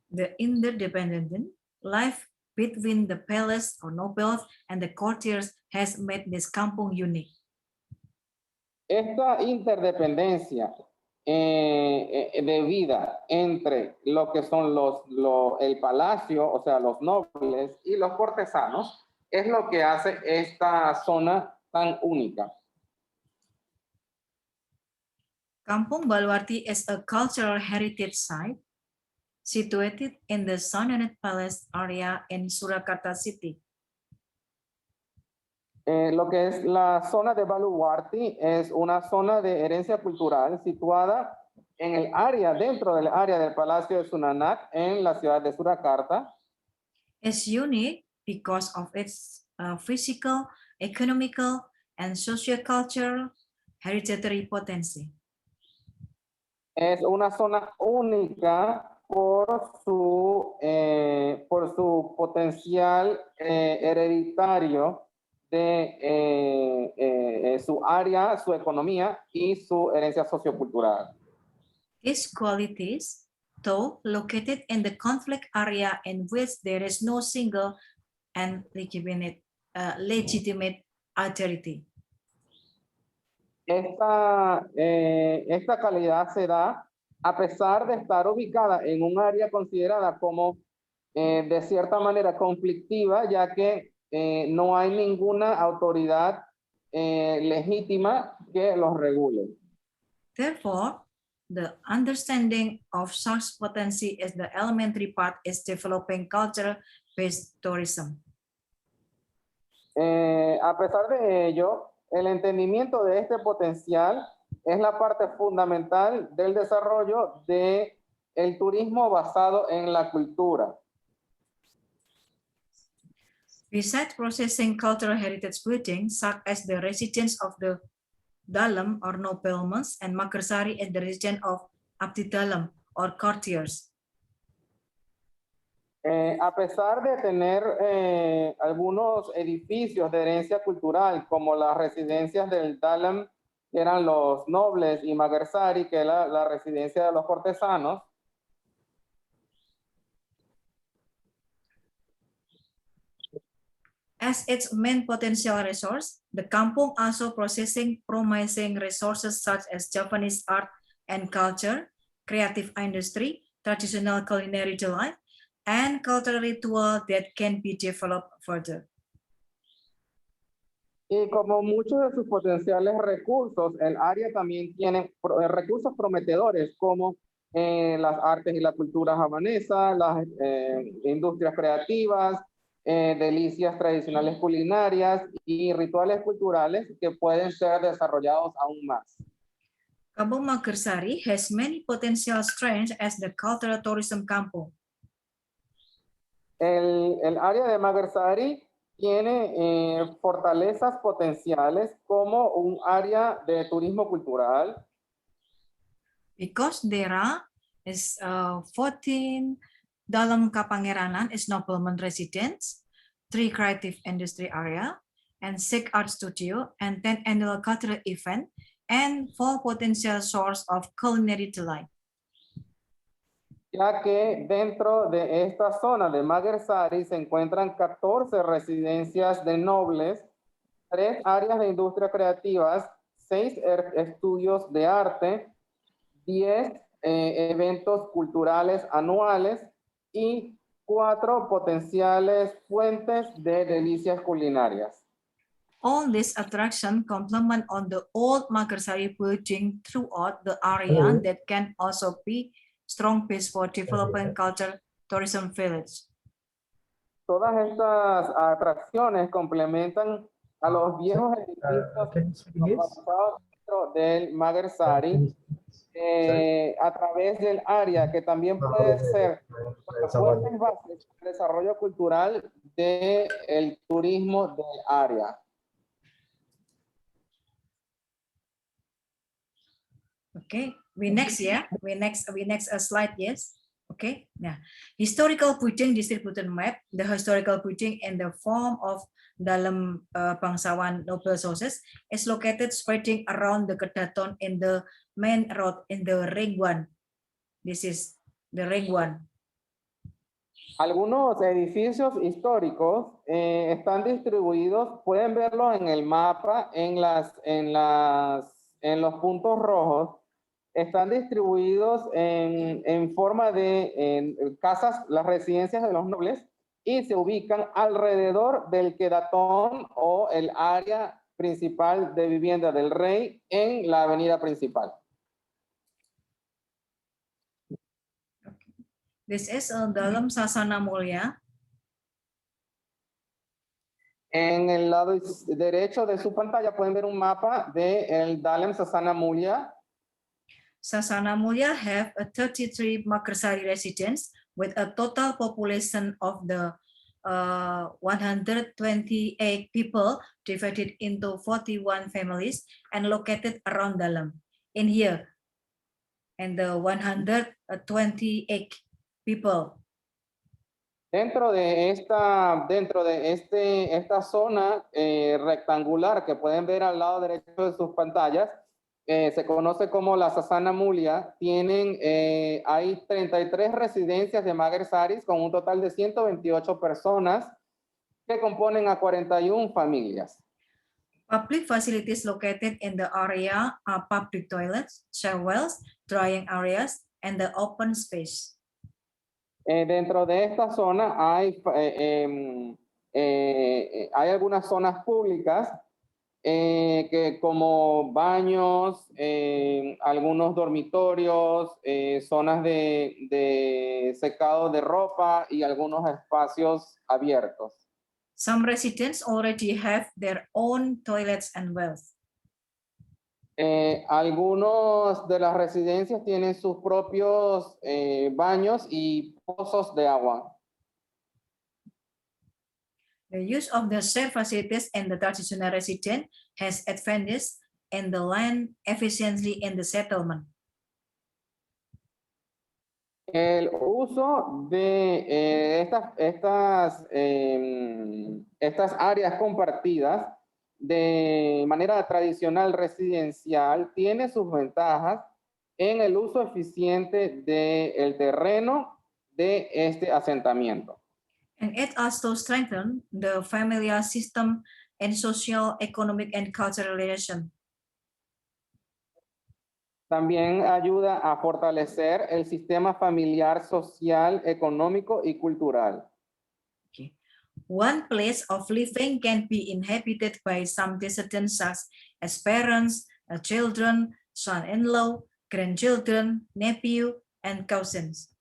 The interdependent life between the palace or nobles and the courtiers has made this kampung unique.
Esta interdependencia de vida entre lo que son el palacio, o sea, los nobles y los cortesanos, es lo que hace esta zona tan única.
Kampung Baluarti is a cultural heritage site situated in the Sunanet Palace area in Surakarta city.
Lo que es la zona de Baluarti es una zona de herencia cultural situada en el área, dentro del área del Palacio de Sunanak en la ciudad de Surakarta.
It's unique because of its physical, economical, and sociocultural hereditary potency.
Es una zona única por su potencial hereditario de su área, su economía y su herencia sociocultural.
These qualities, though located in the conflict area in which there is no single and legitimate authority.
Esta calidad se da a pesar de estar ubicada en un área considerada como de cierta manera conflictiva, ya que no hay ninguna autoridad legítima que los regule.
Therefore, the understanding of such potency is the elementary part is developing culture-based tourism.
A pesar de ello, el entendimiento de este potencial es la parte fundamental del desarrollo del turismo basado en la cultura.
Besides processing cultural heritage buildings, such as the residence of the Dalam or noblemen, and Makarsari is the residence of Abdi Dalam or courtiers.
A pesar de tener algunos edificios de herencia cultural, como las residencias del Dalam, que eran los nobles, y Magarsari, que era la residencia de los cortesanos,
as its main potential resource, the kampung also processing promising resources such as Japanese art and culture, creative industry, traditional culinary delight, and cultural ritual that can be developed further.
y como muchos de sus potenciales recursos, el área también tiene recursos prometedores como las artes y la cultura javanesa, las industrias creativas, delicias tradicionales culinarias y rituales culturales que pueden ser desarrollados aún más.
Kampung Magarsari has many potential strengths as the cultural tourism kampung.
El área de Magarsari tiene fortalezas potenciales como un área de turismo cultural.
Because there is 14 Dalam Kapangeranan is nobleman residence, 3 creative industry area, and 6 art studio, and 10 annual cultural event, and 4 potential source of culinary delight.
Ya que dentro de esta zona de Magarsari se encuentran 14 residencias de nobles, 3 áreas de industria creativas, 6 estudios de arte, 10 eventos culturales anuales y 4 potenciales fuentes de delicias culinarias.
All this attraction complement on the old Magarsari building throughout the area that can also be strong base for developing culture tourism village.
Todas estas atracciones complementan a los viejos edificios dentro del Magarsari a través del área, que también puede ser fuertes bases del desarrollo cultural del turismo del área.
Okay, we next slide, yes. Okay, nah, historical building distributed map, the historical building in the form of dalam bangsawan noble sources is located spreading around the Kedaton in the main road in the ring 1. This is the ring 1.
Algunos edificios históricos están distribuidos, pueden verlo en el mapa, en los puntos rojos, están distribuidos en forma de casas, las residencias de los nobles, y se ubican alrededor del Kedaton o el área principal de vivienda del rey en la avenida principal.
This is dalam Sasana Mulia.
En el lado derecho de su pantalla pueden ver un mapa de el Dalam Sasana Mulia.
Sasana Mulia have a 33 Makarsari residents with a total population of the 128 people divided into 41 families and located around Dalam. In here, and the 128 people.
Dentro de esta zona rectangular que pueden ver al lado derecho de sus pantallas, se conoce como la Sasana Mulia. Hay 33 residencias de Magarsaris con un total de 128 personas que componen a 41 familias.
Public facilities located in the area are public toilets, showers, drying areas, and the open space.
Dentro de esta zona hay algunas zonas públicas que como baños, algunos dormitorios, zonas de secado de ropa y algunos espacios abiertos.
Some residents already have their own toilets and wells.
Algunos de las residencias tienen sus propios baños y pozos de agua.
The use of the shared facilities in the traditional residence has advantages in the land efficiency in the settlement.
El uso de estas áreas compartidas de manera tradicional residencial tiene sus ventajas en el uso eficiente del terreno de este asentamiento.
And it also strengthens the familial system and social, economic, and cultural relation.
También ayuda a fortalecer el sistema familiar, social, económico y cultural.
Okay. One place of living can be inhabited by some descendants such as parents, children, son-in-law, grandchildren, nephew, and cousins.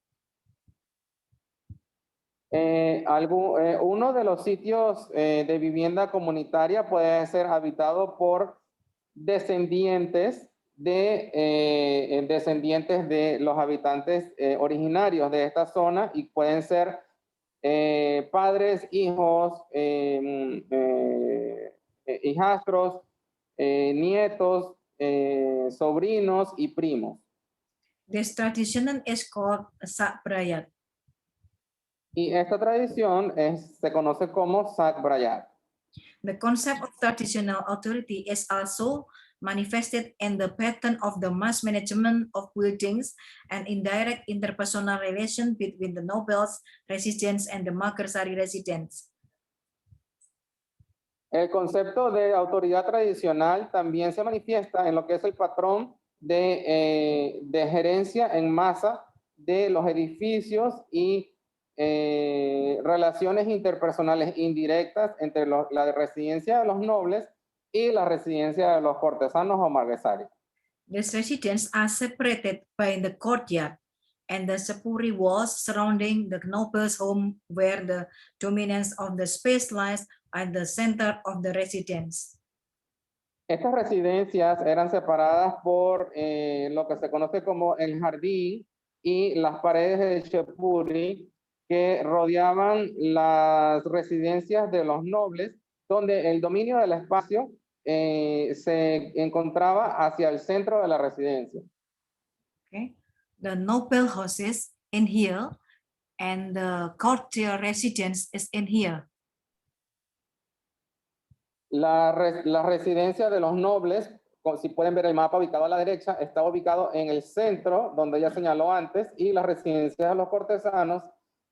Uno de los sitios de vivienda comunitaria puede ser habitado por descendientes de los habitantes originarios de esta zona, y pueden ser padres, hijos, hijastros, nietos, sobrinos y primos.
This tradition is called Sak Brayat.
Y esta tradición se conoce como Sak Brayat.
The concept of traditional authority is also manifested in the pattern of the mass management of buildings and indirect interpersonal relation between the nobles, residents, and the Makarsari residents.
El concepto de autoridad tradicional también se manifiesta en lo que es el patrón de gerencia en masa de los edificios y relaciones interpersonales indirectas entre la residencia de los nobles y la residencia de los cortesanos o marquesares.
These residents are separated by the courtyard and the sepuri walls surrounding the noble's home, where the dominance of the space lies at the center of the residence.
Estas residencias eran separadas por lo que se conoce como el jardín y las paredes de sepuri que rodeaban las residencias de los nobles, donde el dominio del espacio se encontraba hacia el centro de la residencia.
Okay. The noble houses in here, and the courtier residence is in here.
La residencia de los nobles, si pueden ver el mapa ubicado a la derecha, está ubicado en el centro, donde ya señaló antes, y las residencias de los cortesanos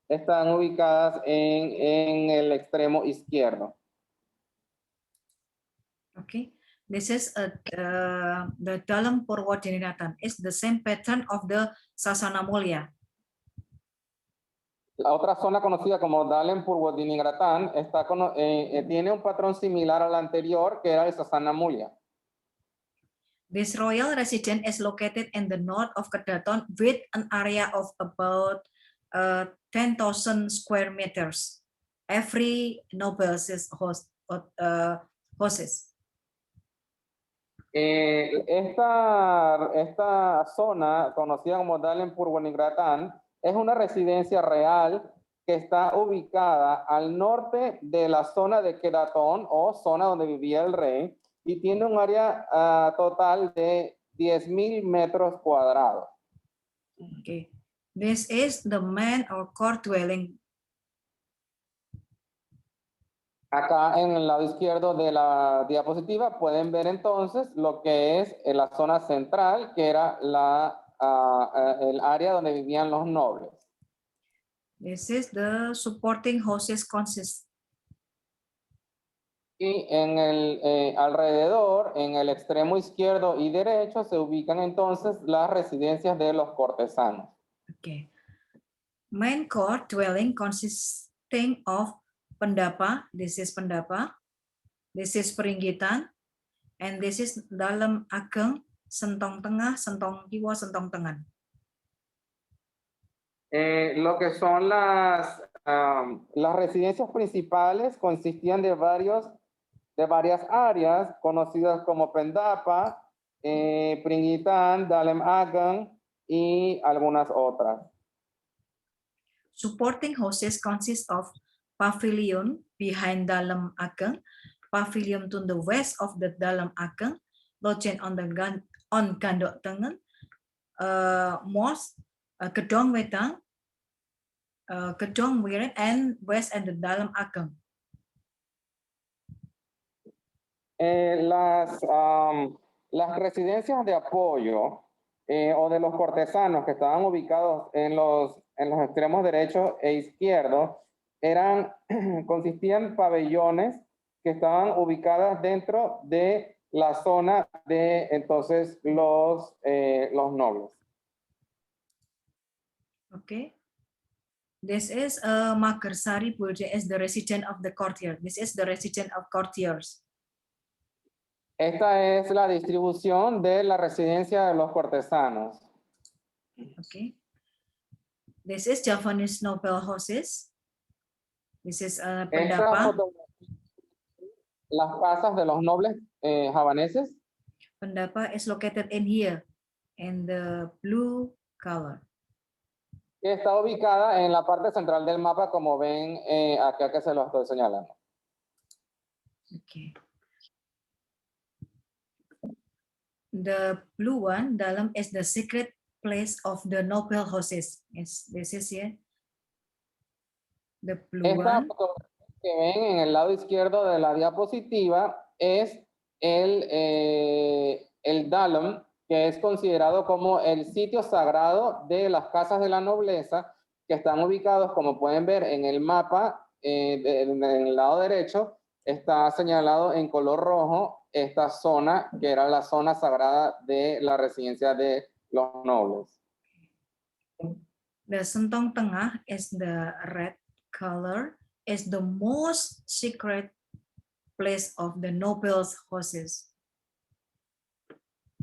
están ubicadas en el extremo izquierdo.
Okay, this is the Dalam Purwodiningrat is the same pattern of the Sasana Mulya.
La otra zona conocida como Dalam Purwodiningrat tiene un patrón similar al anterior, que era el Sasana Mulya.
This royal residence is located in the north of Kedaton with an area of about 10,000 square meters. Every noble houses.
Esta zona, conocida como Dalam Purwodiningrat, es una residencia real que está ubicada al norte de la zona de Kedaton, o zona donde vivía el rey, y tiene un área total de 10,000 metros cuadrados.
Okay, this is the main or court dwelling.
Acá en el lado izquierdo de la diapositiva pueden ver entonces lo que es la zona central, que era el área donde vivían los nobles.
This is the supporting houses consist.
Y en el alrededor, en el extremo izquierdo y derecho, se ubican entonces las residencias de los cortesanos.
Okay, main court dwelling consisting of Pendapa, this is Pendapa, this is Peringgitan, and this is Dalam Ageng, Sentong Tengah, Sentong Kiwa, Sentong Tengan.
Lo que son las residencias principales consistían de varias áreas conocidas como Pendapa, Peringgitan, Dalam Ageng y algunas otras.
Supporting houses consist of pavilion behind Dalam Ageng, pavilion to the west of the Dalam Ageng, lodging on Gandok Tengen, mosque, Gedong Wedang, Gedong Wirid, and west and the Dalam Ageng.
Las residencias de apoyo o de los cortesanos que estaban ubicados en los extremos derecho e izquierdo consistían en pabellones que estaban ubicadas dentro de la zona de entonces los nobles.
Okay. This is Makarsari Purja is the resident of the courtier. This is the resident of courtiers.
Esta es la distribución de la residencia de los cortesanos.
Okay. This is Javanese noble houses. This is Pendapa.
Las casas de los nobles javaneses.
Pendapa is located in here, in the blue color.
Que está ubicada en la parte central del mapa, como ven acá que se lo estoy señalando.
Okay. The blue one, Dalam, is the secret place of the noble houses. Yes, this is here. The blue
Esta
one.
fotografía que ven en el lado izquierdo de la diapositiva es el Dalam, que es considerado como el sitio sagrado de las casas de la nobleza, que están ubicados, como pueden ver en el mapa, en el lado derecho, está señalado en color rojo esta zona, que era la zona sagrada de la residencia de los nobles.
The Sentong Tengah is the red color, is the most secret place of the nobles' houses.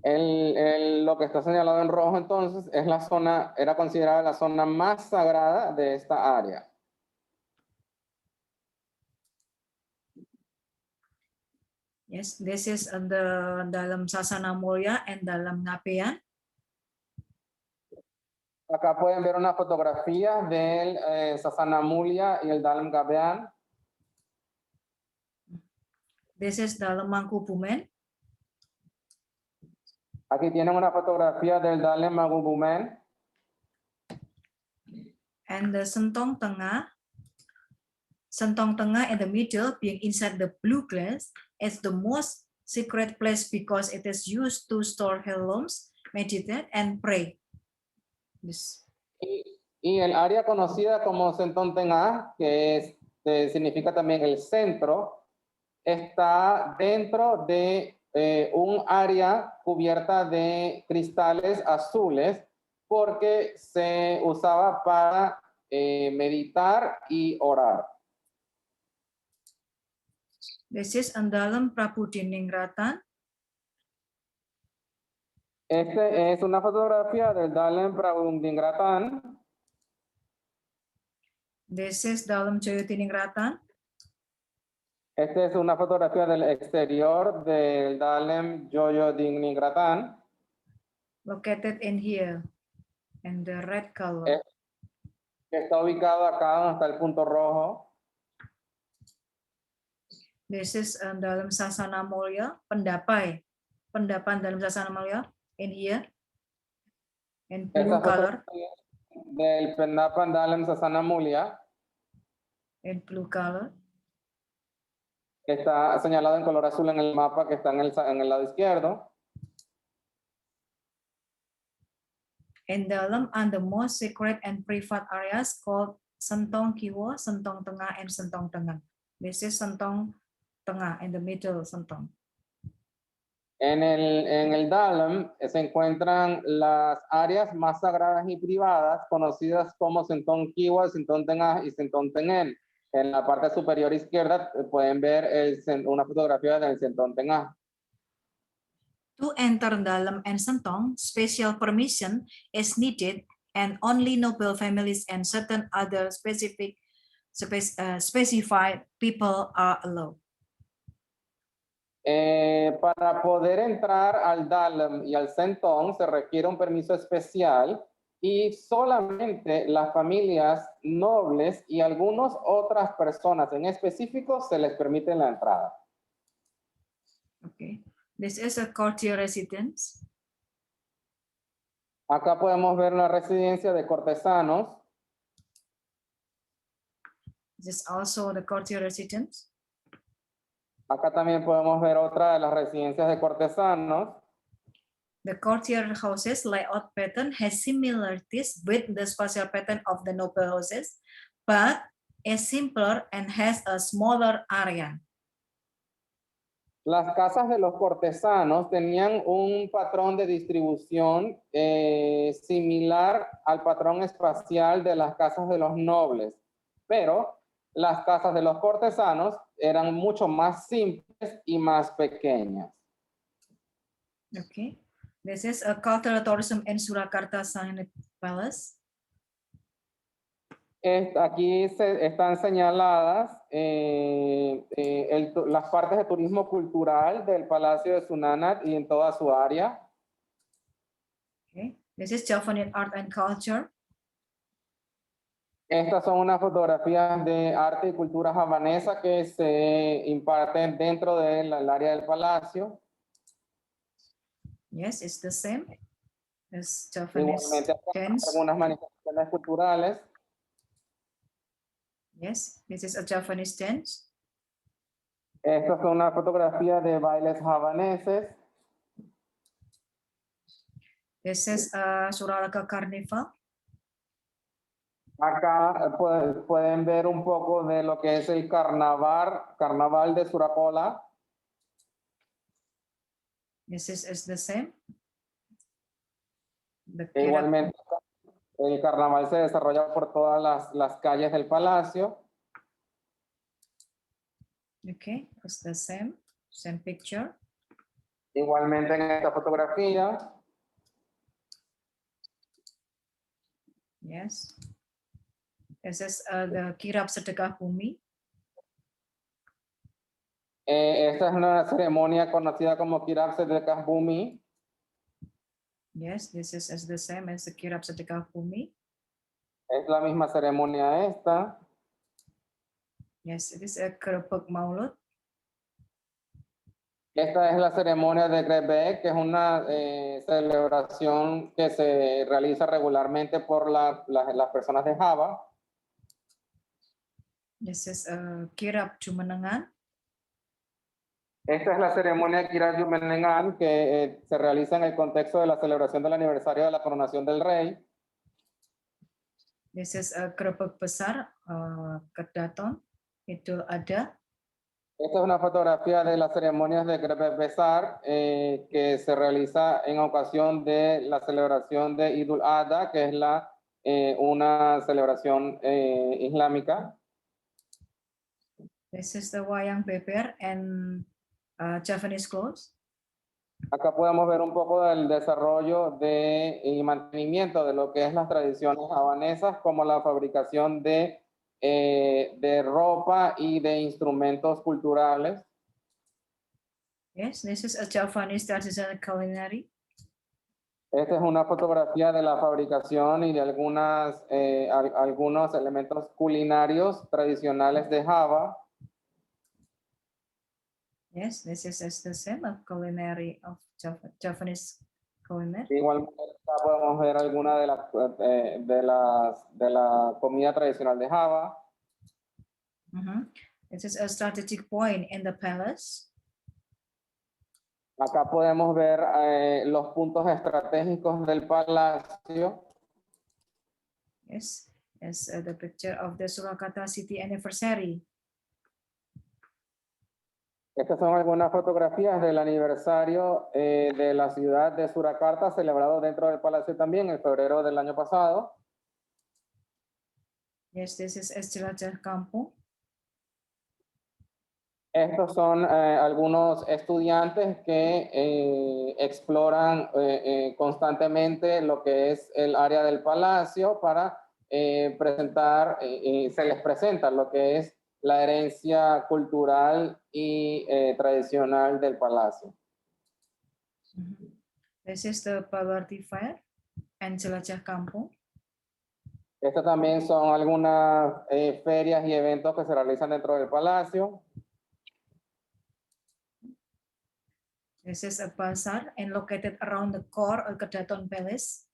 Lo que está señalado en rojo entonces es la zona, era considerada la zona más sagrada de esta área.
Yes, this is the Dalam Sasana Mulya and Dalam Ngabean.
Acá pueden ver una fotografía del Sasana Mulya y el Dalam Ngabean.
This is Dalam Mangkubumen.
Aquí tienen una fotografía del Dalam Mangkubumen.
and the Sentong Tengah in the middle being inside the blue glass is the most secret place because it is used to store heirlooms, meditate, and pray. This.
Y el área conocida como Sentón Tengah, significa también el centro, está dentro de un área cubierta de cristales azules porque se usaba para meditar y orar.
This is Andalam Prabhudinningratan.
Este es una fotografía del Dalam Prabhudinningratan.
This is Dalam Joyotinningratan.
Esta es una fotografía del exterior del Dalam Joyotinningratan.
Located in here, in the red color.
Que está ubicado acá donde está el punto rojo.
This is dalam Sasana Mulya, pendapan dalam Sasana Mulya, in here, in blue color.
Del Pendapan Dalam Sasana Mulya.
In blue color.
Que está señalado en color azul en el mapa que está en el lado izquierdo.
In dalam and the most secret and private areas called Sentong Kiwa, Sentong Tengah, and Sentong Tengah. This is Sentong Tengah, in the middle Sentong.
En el Dalam se encuentran las áreas más sagradas y privadas conocidas como Sentong Kiwa, Sentong Tengah y Sentong Tengen. En la parte superior izquierda pueden ver una fotografía del Sentong Tengah.
To enter Dalam and Sentong, special permission is needed and only noble families and certain other specified people are allowed.
Para poder entrar al Dalam y al Sentong se requiere un permiso especial y solamente las familias nobles y algunas otras personas en específico se les permite la entrada.
Okay. This is a courtier residence.
Acá podemos ver la residencia de cortesanos.
This is also the courtier residence.
Acá también podemos ver otra de las residencias de cortesanos.
The courtier houses layout pattern has similarities with the spatial pattern of the noble houses, but is simpler and has a smaller area.
Las casas de los cortesanos tenían un patrón de distribución similar al patrón espacial de las casas de los nobles, pero las casas de los cortesanos eran mucho más simples y más pequeñas.
Okay. This is a cultural tourism in Surakarta Sahnet Palace.
Aquí están señaladas las partes de turismo cultural del Palacio de Sunanat y en toda su área.
Okay. This is Javanese art and culture.
Estas son unas fotografías de arte y cultura javanesa que se imparten dentro del área del palacio.
Yes, it's the same as Javanese
Igualmente,
dance.
algunas manifestaciones culturales.
Yes, this is a Javanese dance.
Estas son una fotografía de bailes javaneses.
This is a Suralaka Carnival.
Acá pueden ver un poco de lo que es el carnaval de Suracola.
This is the same. The
Igualmente, el carnaval se desarrolla por todas las calles del palacio.
Okay, it's the same picture.
Igualmente en esta fotografía.
Yes. This is the Kirap Sedekah Bumi.
Esta es una ceremonia conocida como Kirap Sedekah Bumi.
Yes, this is the same as the Kirap Sedekah Bumi.
Es la misma ceremonia esta.
Yes, it is a Kerbek Maulud.
Esta es la ceremonia de Grebek, que es una celebración que se realiza regularmente por las personas de Java.
This is kirap jumenengan.
Esta es la ceremonia Kirap Jumenengan que se realiza en el contexto de la celebración del aniversario de la coronación del rey.
This is kerbek besar kedaton Idul Adha.
Esta es una fotografía de las ceremonias de Kerbek Besar que se realiza en ocasión de la celebración de Idul Adha, que es una celebración islámica.
This is the wayang beber and Javanese clothes.
Acá podemos ver un poco del desarrollo y mantenimiento de lo que es las tradiciones havanesas, como la fabricación de ropa y de instrumentos culturales.
Yes, this is a Javanese traditional culinary.
Esta es una fotografía de la fabricación y de algunos elementos culinarios tradicionales de Java.
Yes, this is the same of culinary of Javanese culinary.
De igual manera podemos ver alguna de la comida tradicional de Java.
This is a strategic point in the palace.
Acá podemos ver los puntos estratégicos del palacio.
Yes, as the picture of the Surakarta city anniversary.
Estas son algunas fotografías del aniversario de la ciudad de Surakarta, celebrado dentro del palacio también en febrero del año pasado.
Yes, this is Jelajah Kampung.
Estos son algunos estudiantes que exploran constantemente lo que es el área del palacio para presentar, se les presenta lo que es la herencia cultural y tradicional del palacio.
This is the Pawarti Fair and Jelajah Kampung.
Estas también son algunas ferias y eventos que se realizan dentro del palacio.
This is a bazaar and located around the core of Kedaton Palace.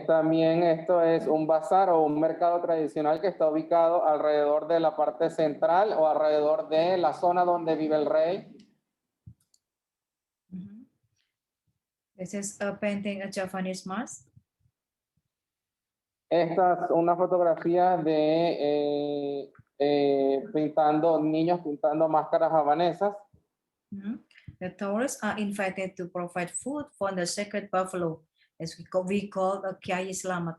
También esto es un bazar o un mercado tradicional que está ubicado alrededor de la parte central o alrededor de la zona donde vive el rey.
This is a painting a Javanese mask.
Esta es una fotografía de niños pintando máscaras havanesas.
The tourists are invited to provide food for the sacred buffalo, as we call the Kiai Slamet.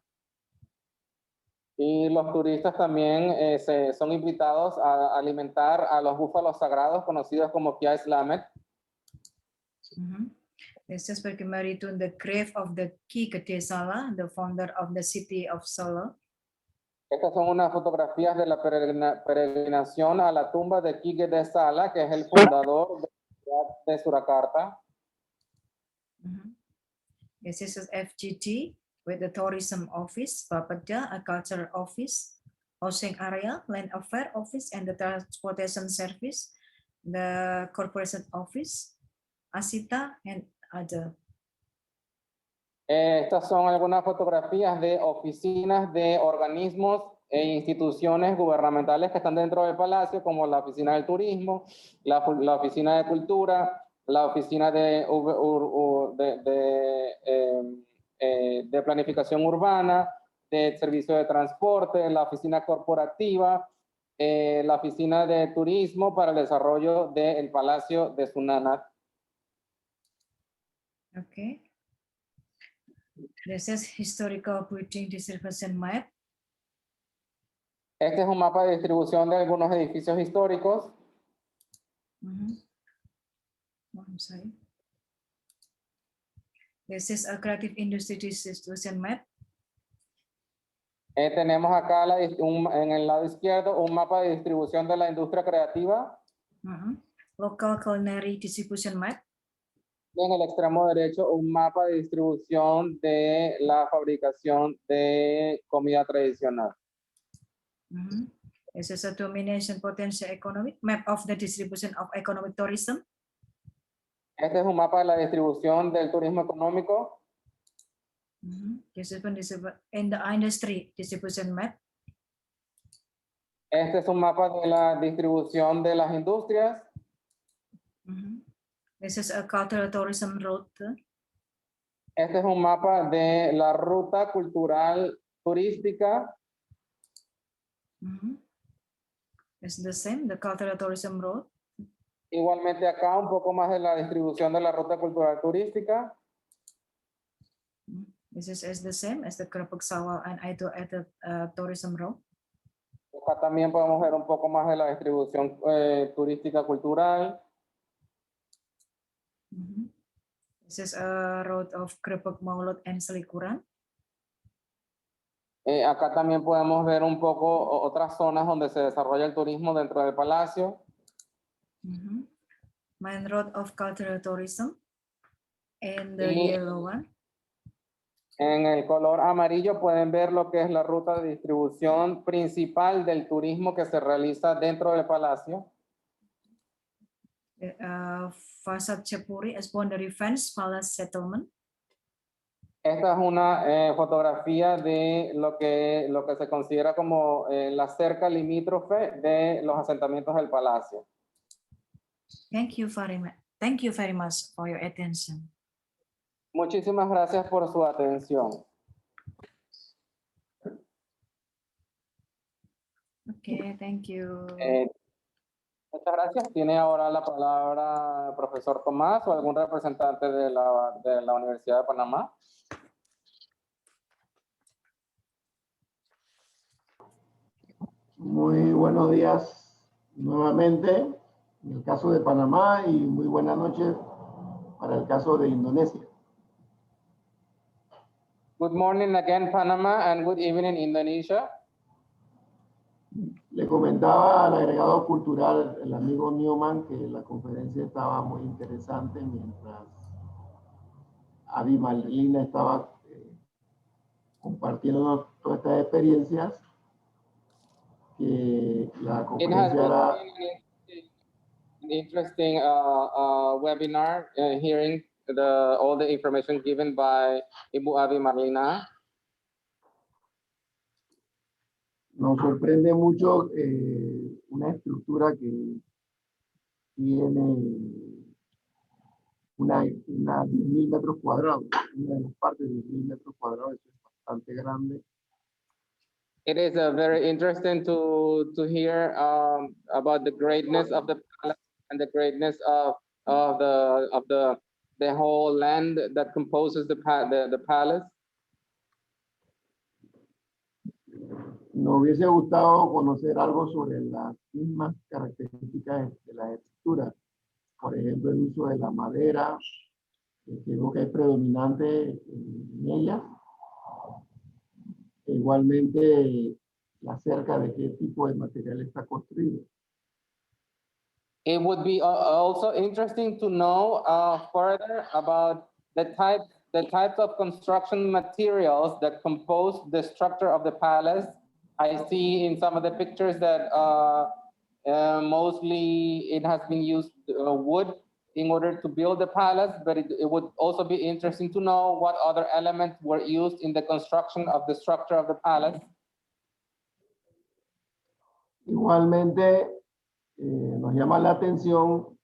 Y los turistas también son invitados a alimentar a los búfalos sagrados conocidos como Kiai Slamet.
This is married to the grave of the Ki Gede Sala, the founder of the city of Solo.
Estas son unas fotografías de la peregrinación a la tumba de Ki Gede Sala, que es el fundador de la ciudad de Surakarta.
This is a FGD with the tourism office, Bapeda, a cultural office, housing area, land affair office, and the transportation service, the corporation office, Asita, and other.
Estas son algunas fotografías de oficinas de organismos e instituciones gubernamentales que están dentro del palacio, como la Oficina del Turismo, la Oficina de Cultura, la Oficina de Planificación Urbana, de Servicio de Transporte, la Oficina Corporativa, la Oficina de Turismo para el Desarrollo del Palacio de Sunanat.
Okay. This is historical building distribution map.
Este es un mapa de distribución de algunos edificios históricos.
Oh, I'm sorry. This is a creative industry distribution map.
Tenemos acá en el lado izquierdo un mapa de distribución de la industria creativa.
Local culinary distribution map.
Y en el extremo derecho un mapa de distribución de la fabricación de comida tradicional.
This is a domination potential economic map of the distribution of economic tourism.
Este es un mapa de la distribución del turismo económico.
This is in the industry distribution map.
Este es un mapa de la distribución de las industrias.
This is a cultural tourism route.
Este es un mapa de la ruta cultural turística.
It's the same, the cultural tourism route.
Igualmente acá un poco más de la distribución de la ruta cultural turística.
This is the same as the Krapuk Sawah and Aito tourism route.
Acá también podemos ver un poco más de la distribución turística cultural.
This is a road of Krapuk Maulud and Selikuran.
Acá también podemos ver un poco otras zonas donde se desarrolla el turismo dentro del palacio.
Main road of cultural tourism. And the
Y
yellow one.
en el color amarillo pueden ver lo que es la ruta de distribución principal del turismo que se realiza dentro del palacio.
Fasad Chapuri as boundary fence palace settlement.
Esta es una fotografía de lo que se considera como la cerca limítrofe de los asentamientos del palacio.
Thank you very much for your attention.
Muchísimas gracias por su atención.
Okay, thank you.
Muchas gracias. Tiene ahora la palabra el profesor Tomás o algún representante de la Universidad de Panamá.
Muy buenos días nuevamente en el caso de Panamá y muy buenas noches para el caso de Indonesia.
Good morning again, Panama, and good evening, Indonesia.
Le comentaba al agregado cultural, el amigo Newman, que la conferencia estaba muy interesante mientras Adi Marlina estaba compartiendo todas estas experiencias. Que la
It has
conferencia era
been an interesting webinar, hearing all the information given by Ibu Adi Marlina.
nos sorprende mucho una estructura que tiene una 10.000 metros cuadrados, una de las partes de 10.000 metros cuadrados, eso es bastante grande.
It is very interesting to hear about the greatness of the palace and the greatness of the whole land that composes the palace.
Nos hubiese gustado conocer algo sobre las mismas características de la estructura. Por ejemplo, el uso de la madera, que creo que es predominante en ella. Igualmente, la cerca de qué tipo de material está construido.
It would be also interesting to know further about the types of construction materials that compose the structure of the palace. I see in some of the pictures that mostly it has been used wood in order to build the palace, but it would also be interesting to know what other elements were used in the construction of the structure of the palace.
Igualmente, nos llama la atención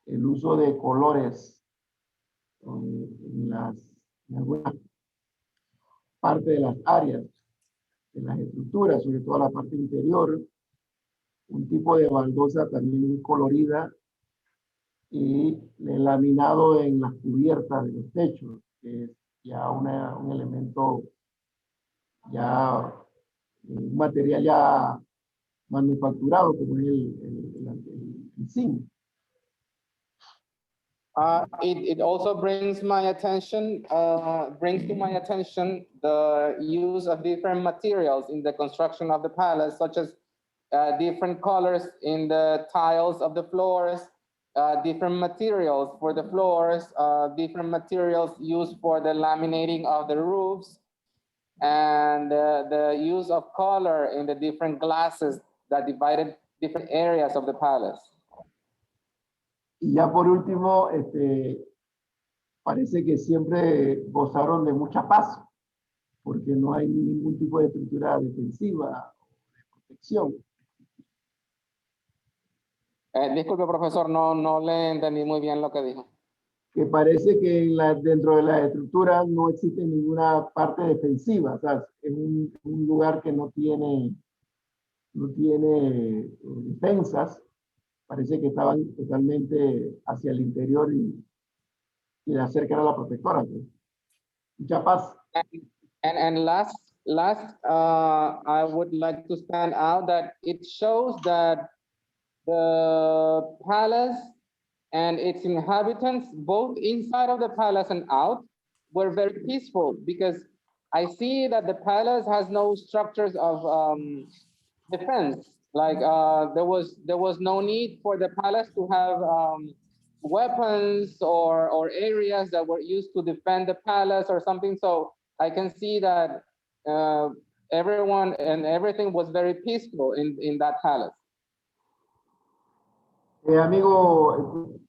el uso de colores en algunas partes de las áreas, de las estructuras, sobre todo la parte interior, un tipo de baldosa también muy colorida y el laminado en las cubiertas de los techos, que es ya un elemento, ya un material ya manufacturado como es el zinc.
It also brings to my attention the use of different materials in the construction of the palace, such as different colors in the tiles of the floors, different materials for the floors, different materials used for the laminating of the roofs, and the use of color in the different glasses that divided different areas of the palace.
Y ya por último, parece que siempre gozaron de mucha paz, porque no hay ningún tipo de estructura defensiva o de protección.
Disculpe, profesor, no le entendí muy bien lo que dijo.
Que parece que dentro de las estructuras no existe ninguna parte defensiva, o sea, es un lugar que no tiene defensas, parece que estaban totalmente hacia el interior y de hacer que era la protectora. Pues. Mucha paz.
And last, I would like to stand out that it shows that the palace and its inhabitants, both inside of the palace and out, were very peaceful, because I see that the palace has no structures of defense. Like there was no need for the palace to have weapons or areas that were used to defend the palace or something. So I can see that everyone and everything was very peaceful in that palace.
Amigo,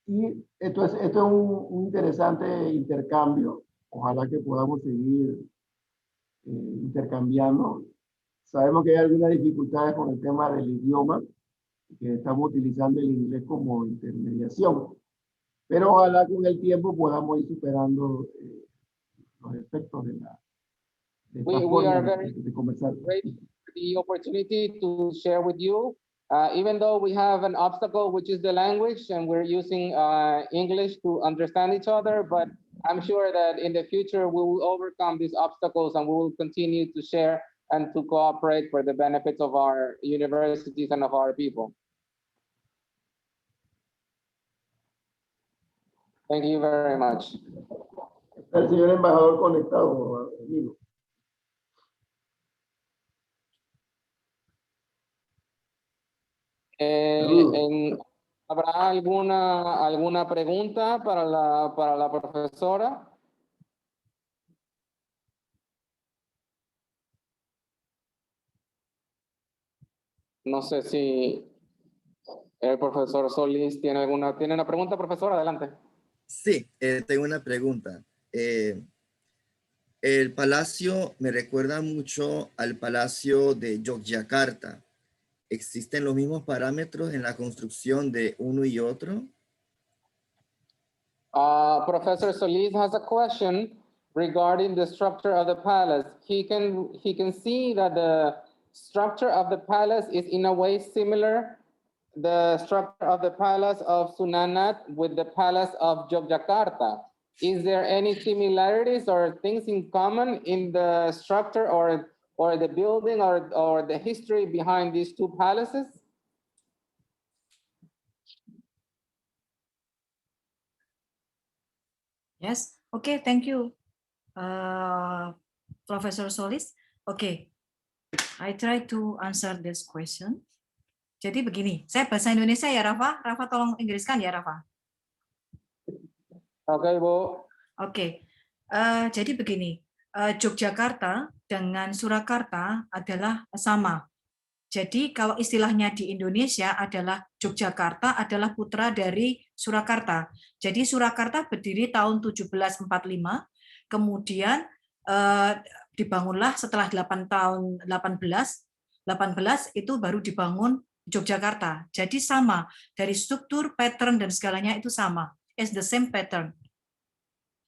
y esto es un interesante intercambio. Ojalá que podamos seguir intercambiando. Sabemos que hay algunas dificultades con el tema del idioma, que estamos utilizando el inglés como intermediación. Pero ojalá con el tiempo podamos ir superando los efectos de esta forma de conversar.
Great for the opportunity to share with you. Even though we have an obstacle, which is the language, and we're using English to understand each other, but I'm sure that in the future we will overcome these obstacles and we will continue to share and to cooperate for the benefits of our universities and of our people. Thank you very much.
El señor embajador conectado, amigo.
¿Habrá alguna pregunta para la profesora? No sé si el profesor Solís tiene una pregunta, profesor, adelante.
Sí, tengo una pregunta. El palacio me recuerda mucho al palacio de Yogyakarta. ¿Existen los mismos parámetros en la construcción de uno y otro?
Professor Solis has a question regarding the structure of the palace. He can see that the structure of the palace is in a way similar the structure of the palace of Sunanat with the palace of Yogyakarta. Is there any similarities or things in common in the structure or the building or the history behind these two palaces?
Yes. Okay. Thank you, Professor Solis. Okay. I try to answer this question. Jadi begini, saya bahasa Indonesia ya, Rafa. Rafa tolong Inggriskan ya, Rafa.
Oke, Bu.
Oke. Jadi begini, Yogyakarta dengan Surakarta adalah sama. Jadi kalau istilahnya di Indonesia adalah Yogyakarta adalah putra dari Surakarta. Jadi Surakarta berdiri tahun 1745, kemudian dibangunlah setelah 18 itu baru dibangun Yogyakarta. Jadi sama, dari struktur, pattern dan segalanya itu sama. It's the same pattern.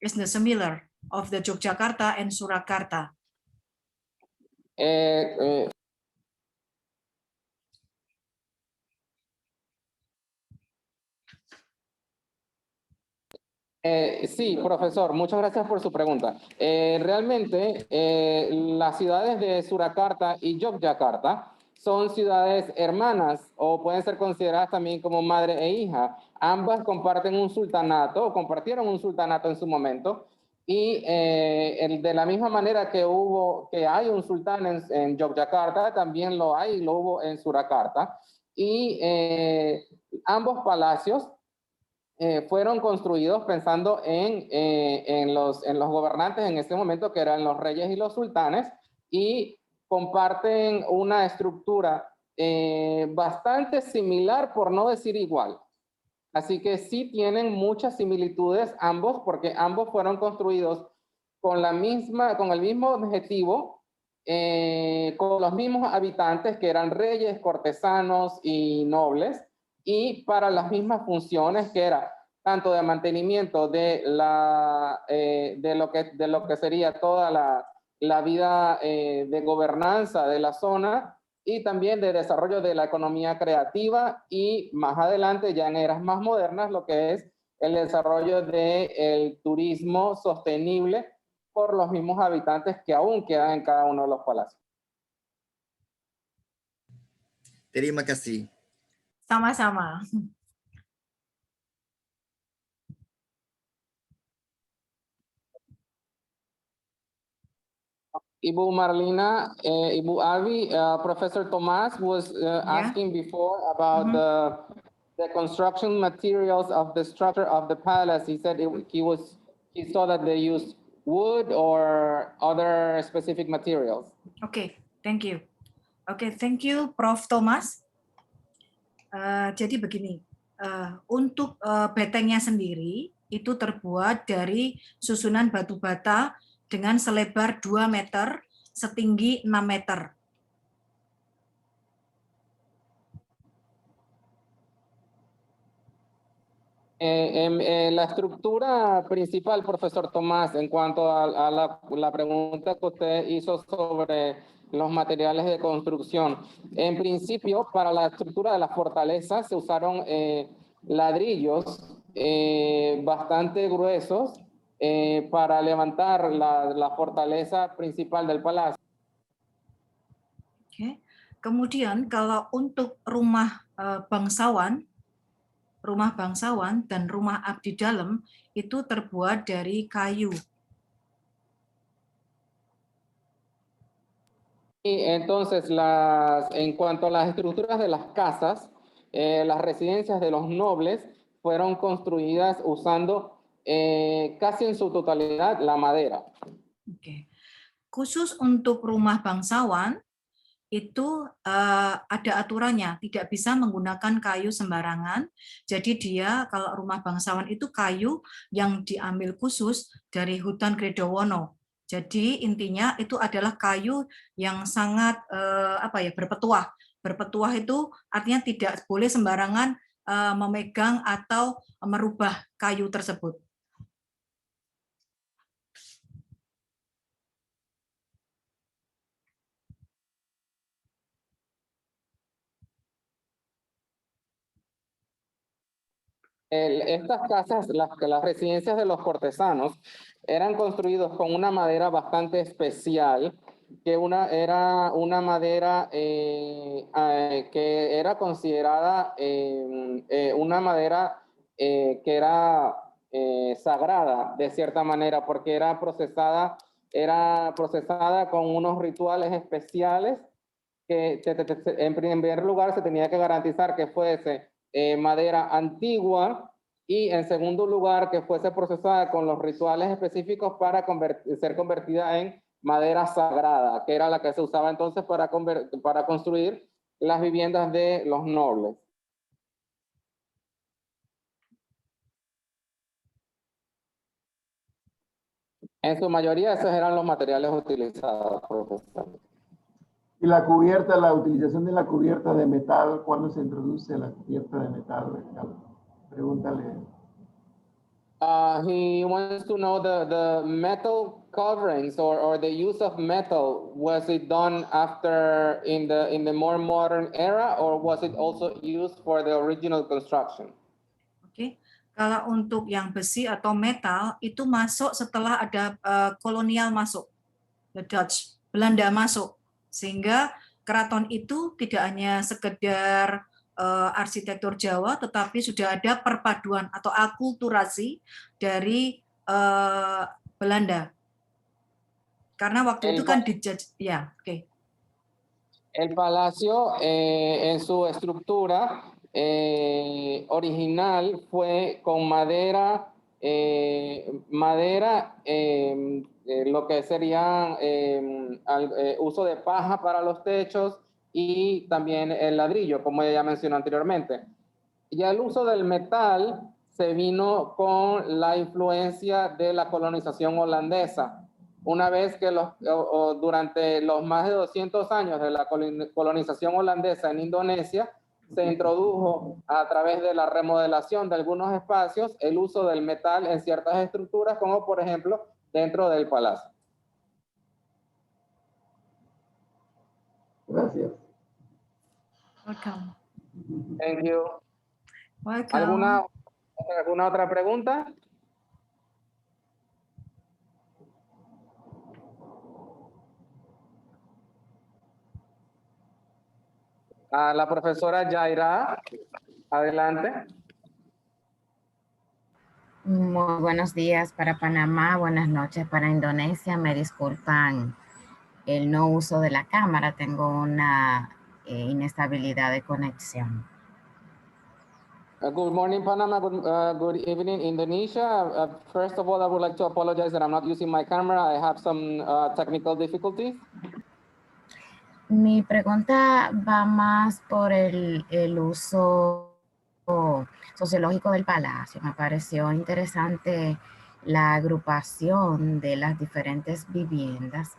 It's the similar of the Yogyakarta and Surakarta.
Sí, profesor, muchas gracias por su pregunta. Realmente, las ciudades de Surakarta y Yogyakarta son ciudades hermanas o pueden ser consideradas también como madre e hija. Ambas comparten un sultanato, o compartieron un sultanato en su momento, y de la misma manera que hay un sultán en Yogyakarta, también lo hubo en Surakarta. Y ambos palacios fueron construidos pensando en los gobernantes en ese momento, que eran los reyes y los sultanes, y comparten una estructura bastante similar, por no decir igual. Así que sí tienen muchas similitudes ambos, porque ambos fueron construidos con el mismo objetivo, con los mismos habitantes que eran reyes, cortesanos y nobles. y para las mismas funciones que era tanto de mantenimiento de lo que sería toda la vida de gobernanza de la zona y también de desarrollo de la economía creativa y más adelante ya en eras más modernas lo que es el desarrollo del turismo sostenible por los mismos habitantes que aún quedan en cada uno de los palacios.
Terima kasih.
Sama-sama.
Ibu Marlina, Ibu Avi, Professor Tomás was asking before about the construction materials of the structure of the palace. He said he saw that they used wood or other specific materials.
Oke, thank you. Oke, thank you, Prof. Thomas. Jadi begini, untuk betengnya sendiri itu terbuat dari susunan batu bata dengan selebar 2 meter, setinggi 6 meter.
La estructura principal, profesor Tomás, en cuanto a la pregunta que usted hizo sobre los materiales de construcción. En principio, para la estructura de la fortaleza se usaron ladrillos bastante gruesos para levantar la fortaleza principal del palacio.
Oke. Kemudian kalau untuk rumah bangsawan dan rumah abdi dalam itu terbuat dari kayu.
Y entonces, en cuanto a las estructuras de las casas, las residencias de los nobles fueron construidas usando casi en su totalidad la madera.
Oke. Khusus untuk rumah bangsawan itu ada aturannya, tidak bisa menggunakan kayu sembarangan. Jadi dia kalau rumah bangsawan itu kayu yang diambil khusus dari hutan Gredowono. Jadi intinya itu adalah kayu yang sangat berpetuah. Berpetuah itu artinya tidak boleh sembarangan memegang atau merubah kayu tersebut.
Estas casas, las residencias de los cortesanos, eran construidos con una madera bastante especial, que era una madera que era considerada una madera que era sagrada de cierta manera, porque era procesada con unos rituales especiales que en primer lugar se tenía que garantizar que fuese madera antigua y en segundo lugar que fuese procesada con los rituales específicos para ser convertida en madera sagrada, que era la que se usaba entonces para construir las viviendas de los nobles. En su mayoría esos eran los materiales utilizados, profesor.
Y la cubierta, la utilización de la cubierta de metal, ¿cuándo se introduce la cubierta de metal? Pregúntale.
He wants to know the metal coverings or the use of metal. Was it done after in the more modern era, or was it also used for the original construction?
Oke. Kalau untuk yang besi atau metal itu masuk setelah ada kolonial masuk, the Dutch, Belanda masuk. Sehingga keraton itu tidak hanya sekedar arsitektur Jawa, tetapi sudah ada perpaduan atau akulturasi dari Belanda. Karena waktu itu kan dijajah, ya, oke.
El palacio en su estructura original fue con madera, lo que sería uso de paja para los techos y también el ladrillo, como ya mencionó anteriormente. Ya el uso del metal se vino con la influencia de la colonización holandesa. Una vez que durante los más de 200 años de la colonización holandesa en Indonesia, se introdujo a través de la remodelación de algunos espacios el uso del metal en ciertas estructuras, como por ejemplo dentro del palacio.
Gracias.
Welcome.
Thank you.
Welcome.
¿Alguna otra pregunta? A la profesora Yaira, adelante.
Muy buenos días para Panamá, buenas noches para Indonesia. Me disculpan el no uso de la cámara, tengo una inestabilidad de conexión.
Good morning, Panama. Good evening, Indonesia. First of all, I would like to apologize that I'm not using my camera. I have some technical difficulties.
Mi pregunta va más por el uso sociológico del palacio. Me pareció interesante la agrupación de las diferentes viviendas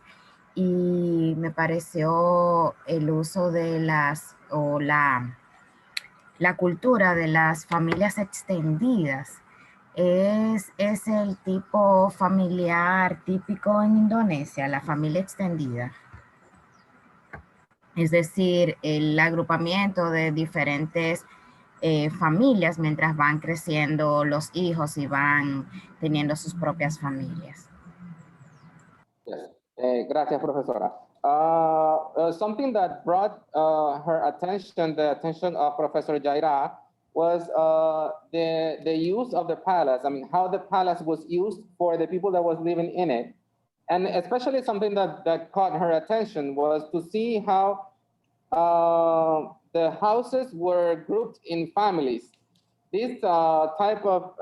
y me pareció el uso de la cultura de las familias extendidas. Es el tipo familiar típico en Indonesia, la familia extendida. Es decir, el agrupamiento de diferentes familias mientras van creciendo los hijos y van teniendo sus propias familias.
Yes. Gracias, profesora. Something that brought her attention, the attention of Professor Jaira, was the use of the palace. I mean, how the palace was used for the people that was living in it. And especially something that caught her attention was to see how the houses were grouped in families. This type of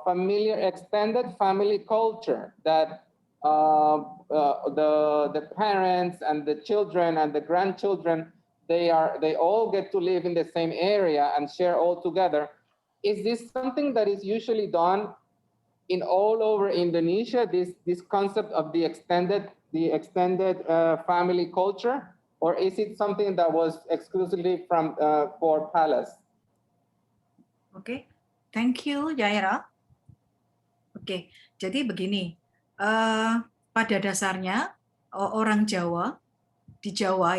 familiar, extended family culture that the parents and the children and the grandchildren, they all get to live in the same area and share all together. Is this something that is usually done in all over Indonesia, this concept of the extended family culture, or is it something that was exclusively for palace?
Oke, thank you, Jaira. Oke, jadi begini, pada dasarnya orang Jawa, di Jawa,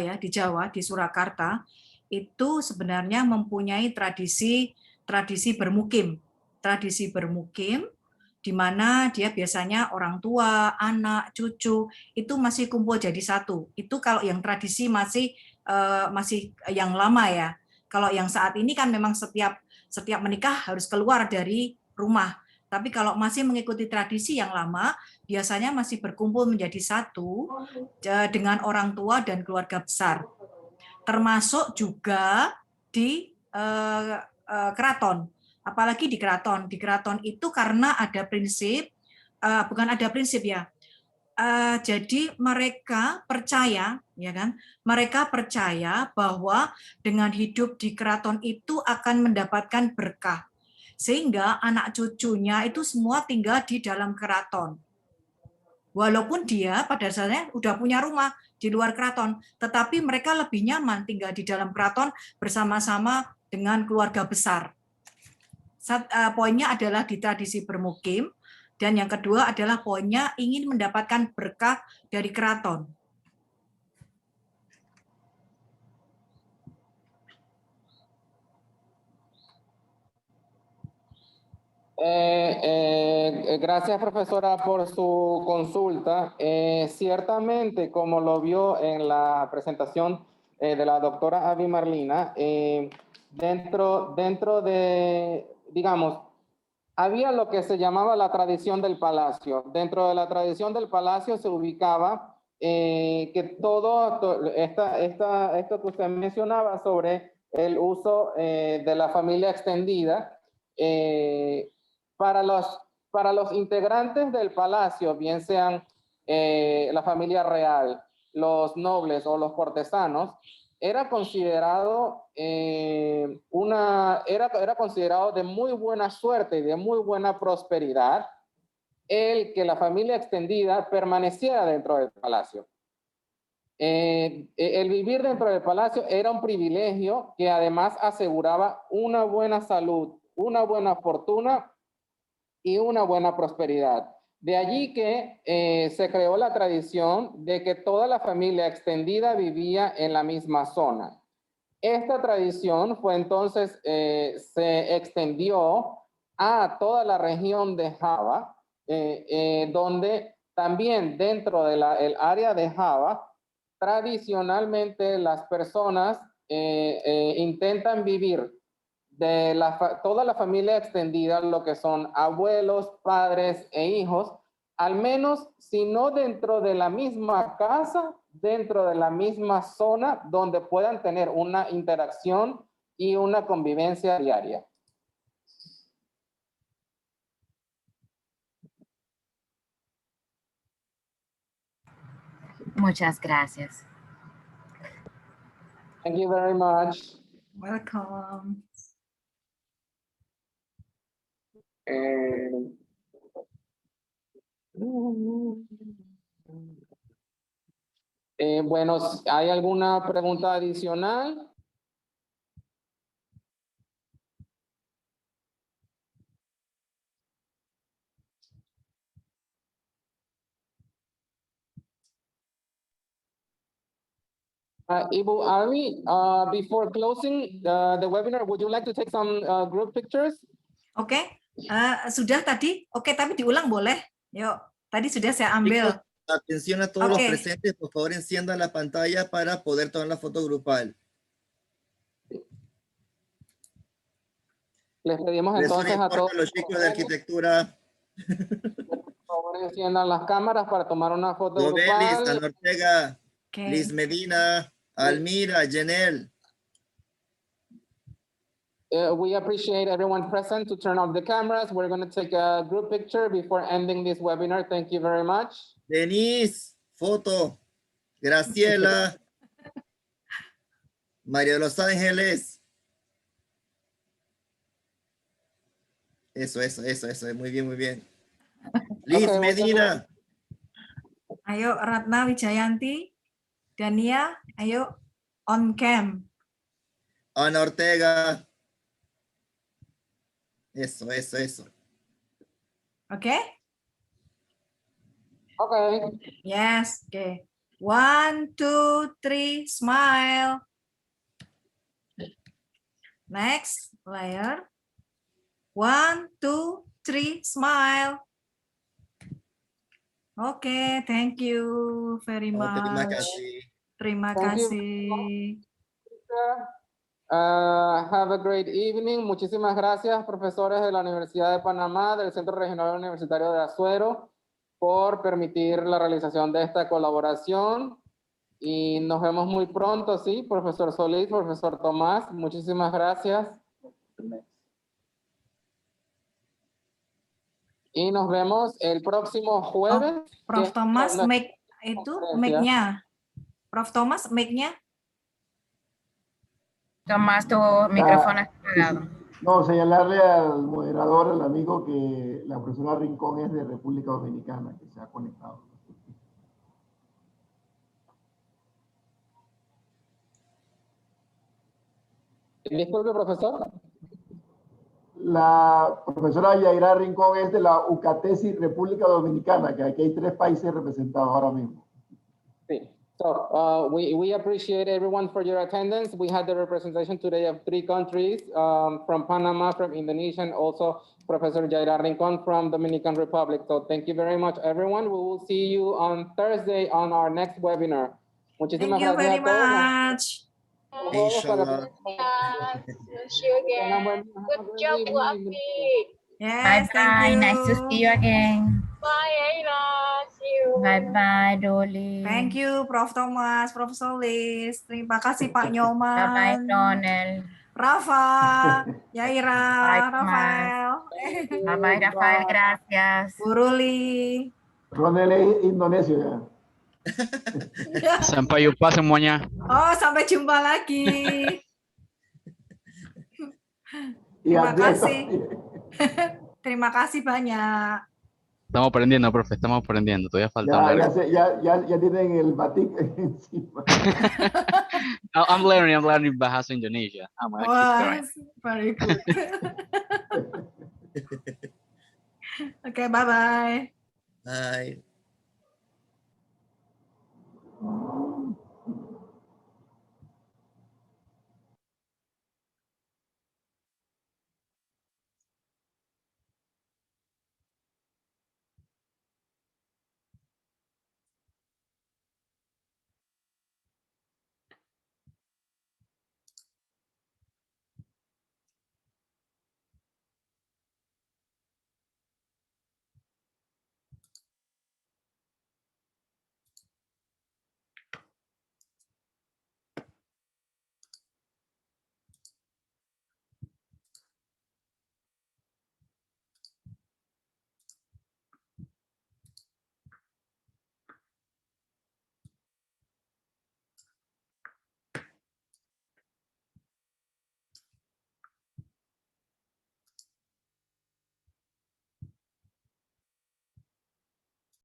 di Surakarta, itu sebenarnya mempunyai tradisi bermukim. Tradisi bermukim, di mana dia biasanya orang tua, anak, cucu, itu masih kumpul jadi satu. Itu kalau yang tradisi masih yang lama ya. Kalau yang saat ini kan memang setiap menikah harus keluar dari rumah. Tapi kalau masih mengikuti tradisi yang lama, biasanya masih berkumpul menjadi satu dengan orang tua dan keluarga besar. Termasuk juga di keraton. Apalagi di keraton. Di keraton itu karena ada prinsip, bukan ada prinsip ya. Jadi mereka percaya, ya kan? Mereka percaya bahwa dengan hidup di keraton itu akan mendapatkan berkah. Sehingga anak cucunya itu semua tinggal di dalam keraton. Walaupun dia pada dasarnya udah punya rumah di luar keraton, tetapi mereka lebih nyaman tinggal di dalam keraton bersama-sama dengan keluarga besar. Poinnya adalah di tradisi bermukim, dan yang kedua adalah poinnya ingin mendapatkan berkah dari keraton.
Gracias, profesora, por su consulta. Ciertamente, como lo vio en la presentación de la doctora Avi Marlina, dentro de, digamos, había lo que se llamaba la tradición del palacio. Dentro de la tradición del palacio se ubicaba que todo esto que usted mencionaba sobre el uso de la familia extendida, para los integrantes del palacio, bien sean la familia real, los nobles o los cortesanos, era considerado era considerado de muy buena suerte y de muy buena prosperidad el que la familia extendida permaneciera dentro del palacio. el vivir dentro del palacio era un privilegio que además aseguraba una buena salud, una buena fortuna y una buena prosperidad. De allí que se creó la tradición de que toda la familia extendida vivía en la misma zona. Esta tradición fue entonces, se extendió a toda la región de Java, donde también dentro del área de Java, tradicionalmente las personas intentan vivir de toda la familia extendida, lo que son abuelos, padres e hijos, al menos si no dentro de la misma casa, dentro de la misma zona donde puedan tener una interacción y una convivencia diaria.
Muchas gracias.
Thank you very much.
Welcome.
Bueno, ¿hay alguna pregunta adicional? Ibu Ari, before closing the webinar, would you like to take some group pictures?
Oke, sudah tadi? Oke, tapi diulang boleh? Yuk, tadi sudah saya ambil.
Chicos, atención a todos los
Ok.
presentes, por favor enciendan la pantalla para poder tomar la foto grupal.
Les pedimos
Les
entonces a
informo
todos
a los chicos de arquitectura,
por favor enciendan las cámaras para tomar una foto
Dobelis,
grupal.
Ana Ortega,
Oke.
Liz Medina, Almira, Jenel.
We appreciate everyone present to turn off the cameras. We're going to take a group picture before ending this webinar. Thank you very much.
Denise, foto. Graciela. María de los Ángeles. Eso. Muy bien, muy bien. Liz
Okay,
Medina.
Ayo Ratna Wijayanti, Dania, ayo on cam.
Ana Ortega. Eso.
Oke?
Okay.
Yes, oke. 1, 2, 3, smile. Next layer. 1, 2, 3, smile. Oke, thank you very
Oh, terima
much.
kasih.
Terima
Thank you.
kasih.
Have a great evening. Muchísimas gracias, profesores de la Universidad de Panamá, del Centro Regional Universitario de Azuero, por permitir la realización de esta colaboración. Y nos vemos muy pronto, sí, profesor Solís, profesor Tomás, muchísimas gracias. Y nos vemos el próximo jueves.
Prof.
que-
Thomas,
no,
make itu
conferencia.
mic-nya. Prof. Thomas, mic-nya.
Tomás, tu micrófono está apagado.
No, señalarle al moderador, al amigo, que la profesora Rincón es de República Dominicana, que se ha conectado.
Disculpe, profesor.
La profesora Yaira Rincón es de la UCATESI República Dominicana, que aquí hay 3 países representados ahora mismo.
Sí. So we appreciate everyone for your attendance. We had the representation today of 3 countries, from Panama, from Indonesia, and also Professor Jaira Rincon from Dominican Republic. So thank you very much, everyone. We will see you on Thursday on our next webinar. Muchísimas
Thank you
gracias
very
a todos.
much.
Inshallah.
See you again. Good job, Bu Afi.
Yes, thank
Bye-bye.
you.
Nice to see you again.
Bye, Aira. See you.
Bye-bye, Dolly.
Thank you, Prof. Thomas, Prof. Solis. Terima kasih, Pak Nyoman.
Bye-bye, Ronel.
Rafa, Yaira,
Bye,
Rafael.
Bye-bye, Rafael. Gracias.
Bu Ruli.
Ronel es indonesio ya.
Sampai jumpa semuanya.
Oh, sampai jumpa lagi.
Y
Terima
Abdiel
kasih.
también.
Terima kasih banyak.
Estamos aprendiendo, profe, estamos aprendiendo. Todavía falta
Ya,
hablar.
ya tienen el batik encima.
I'm learning Bahasa Indonesia. I'm gonna keep
Wow,
going.
very good. Okay, bye-bye.
Bye.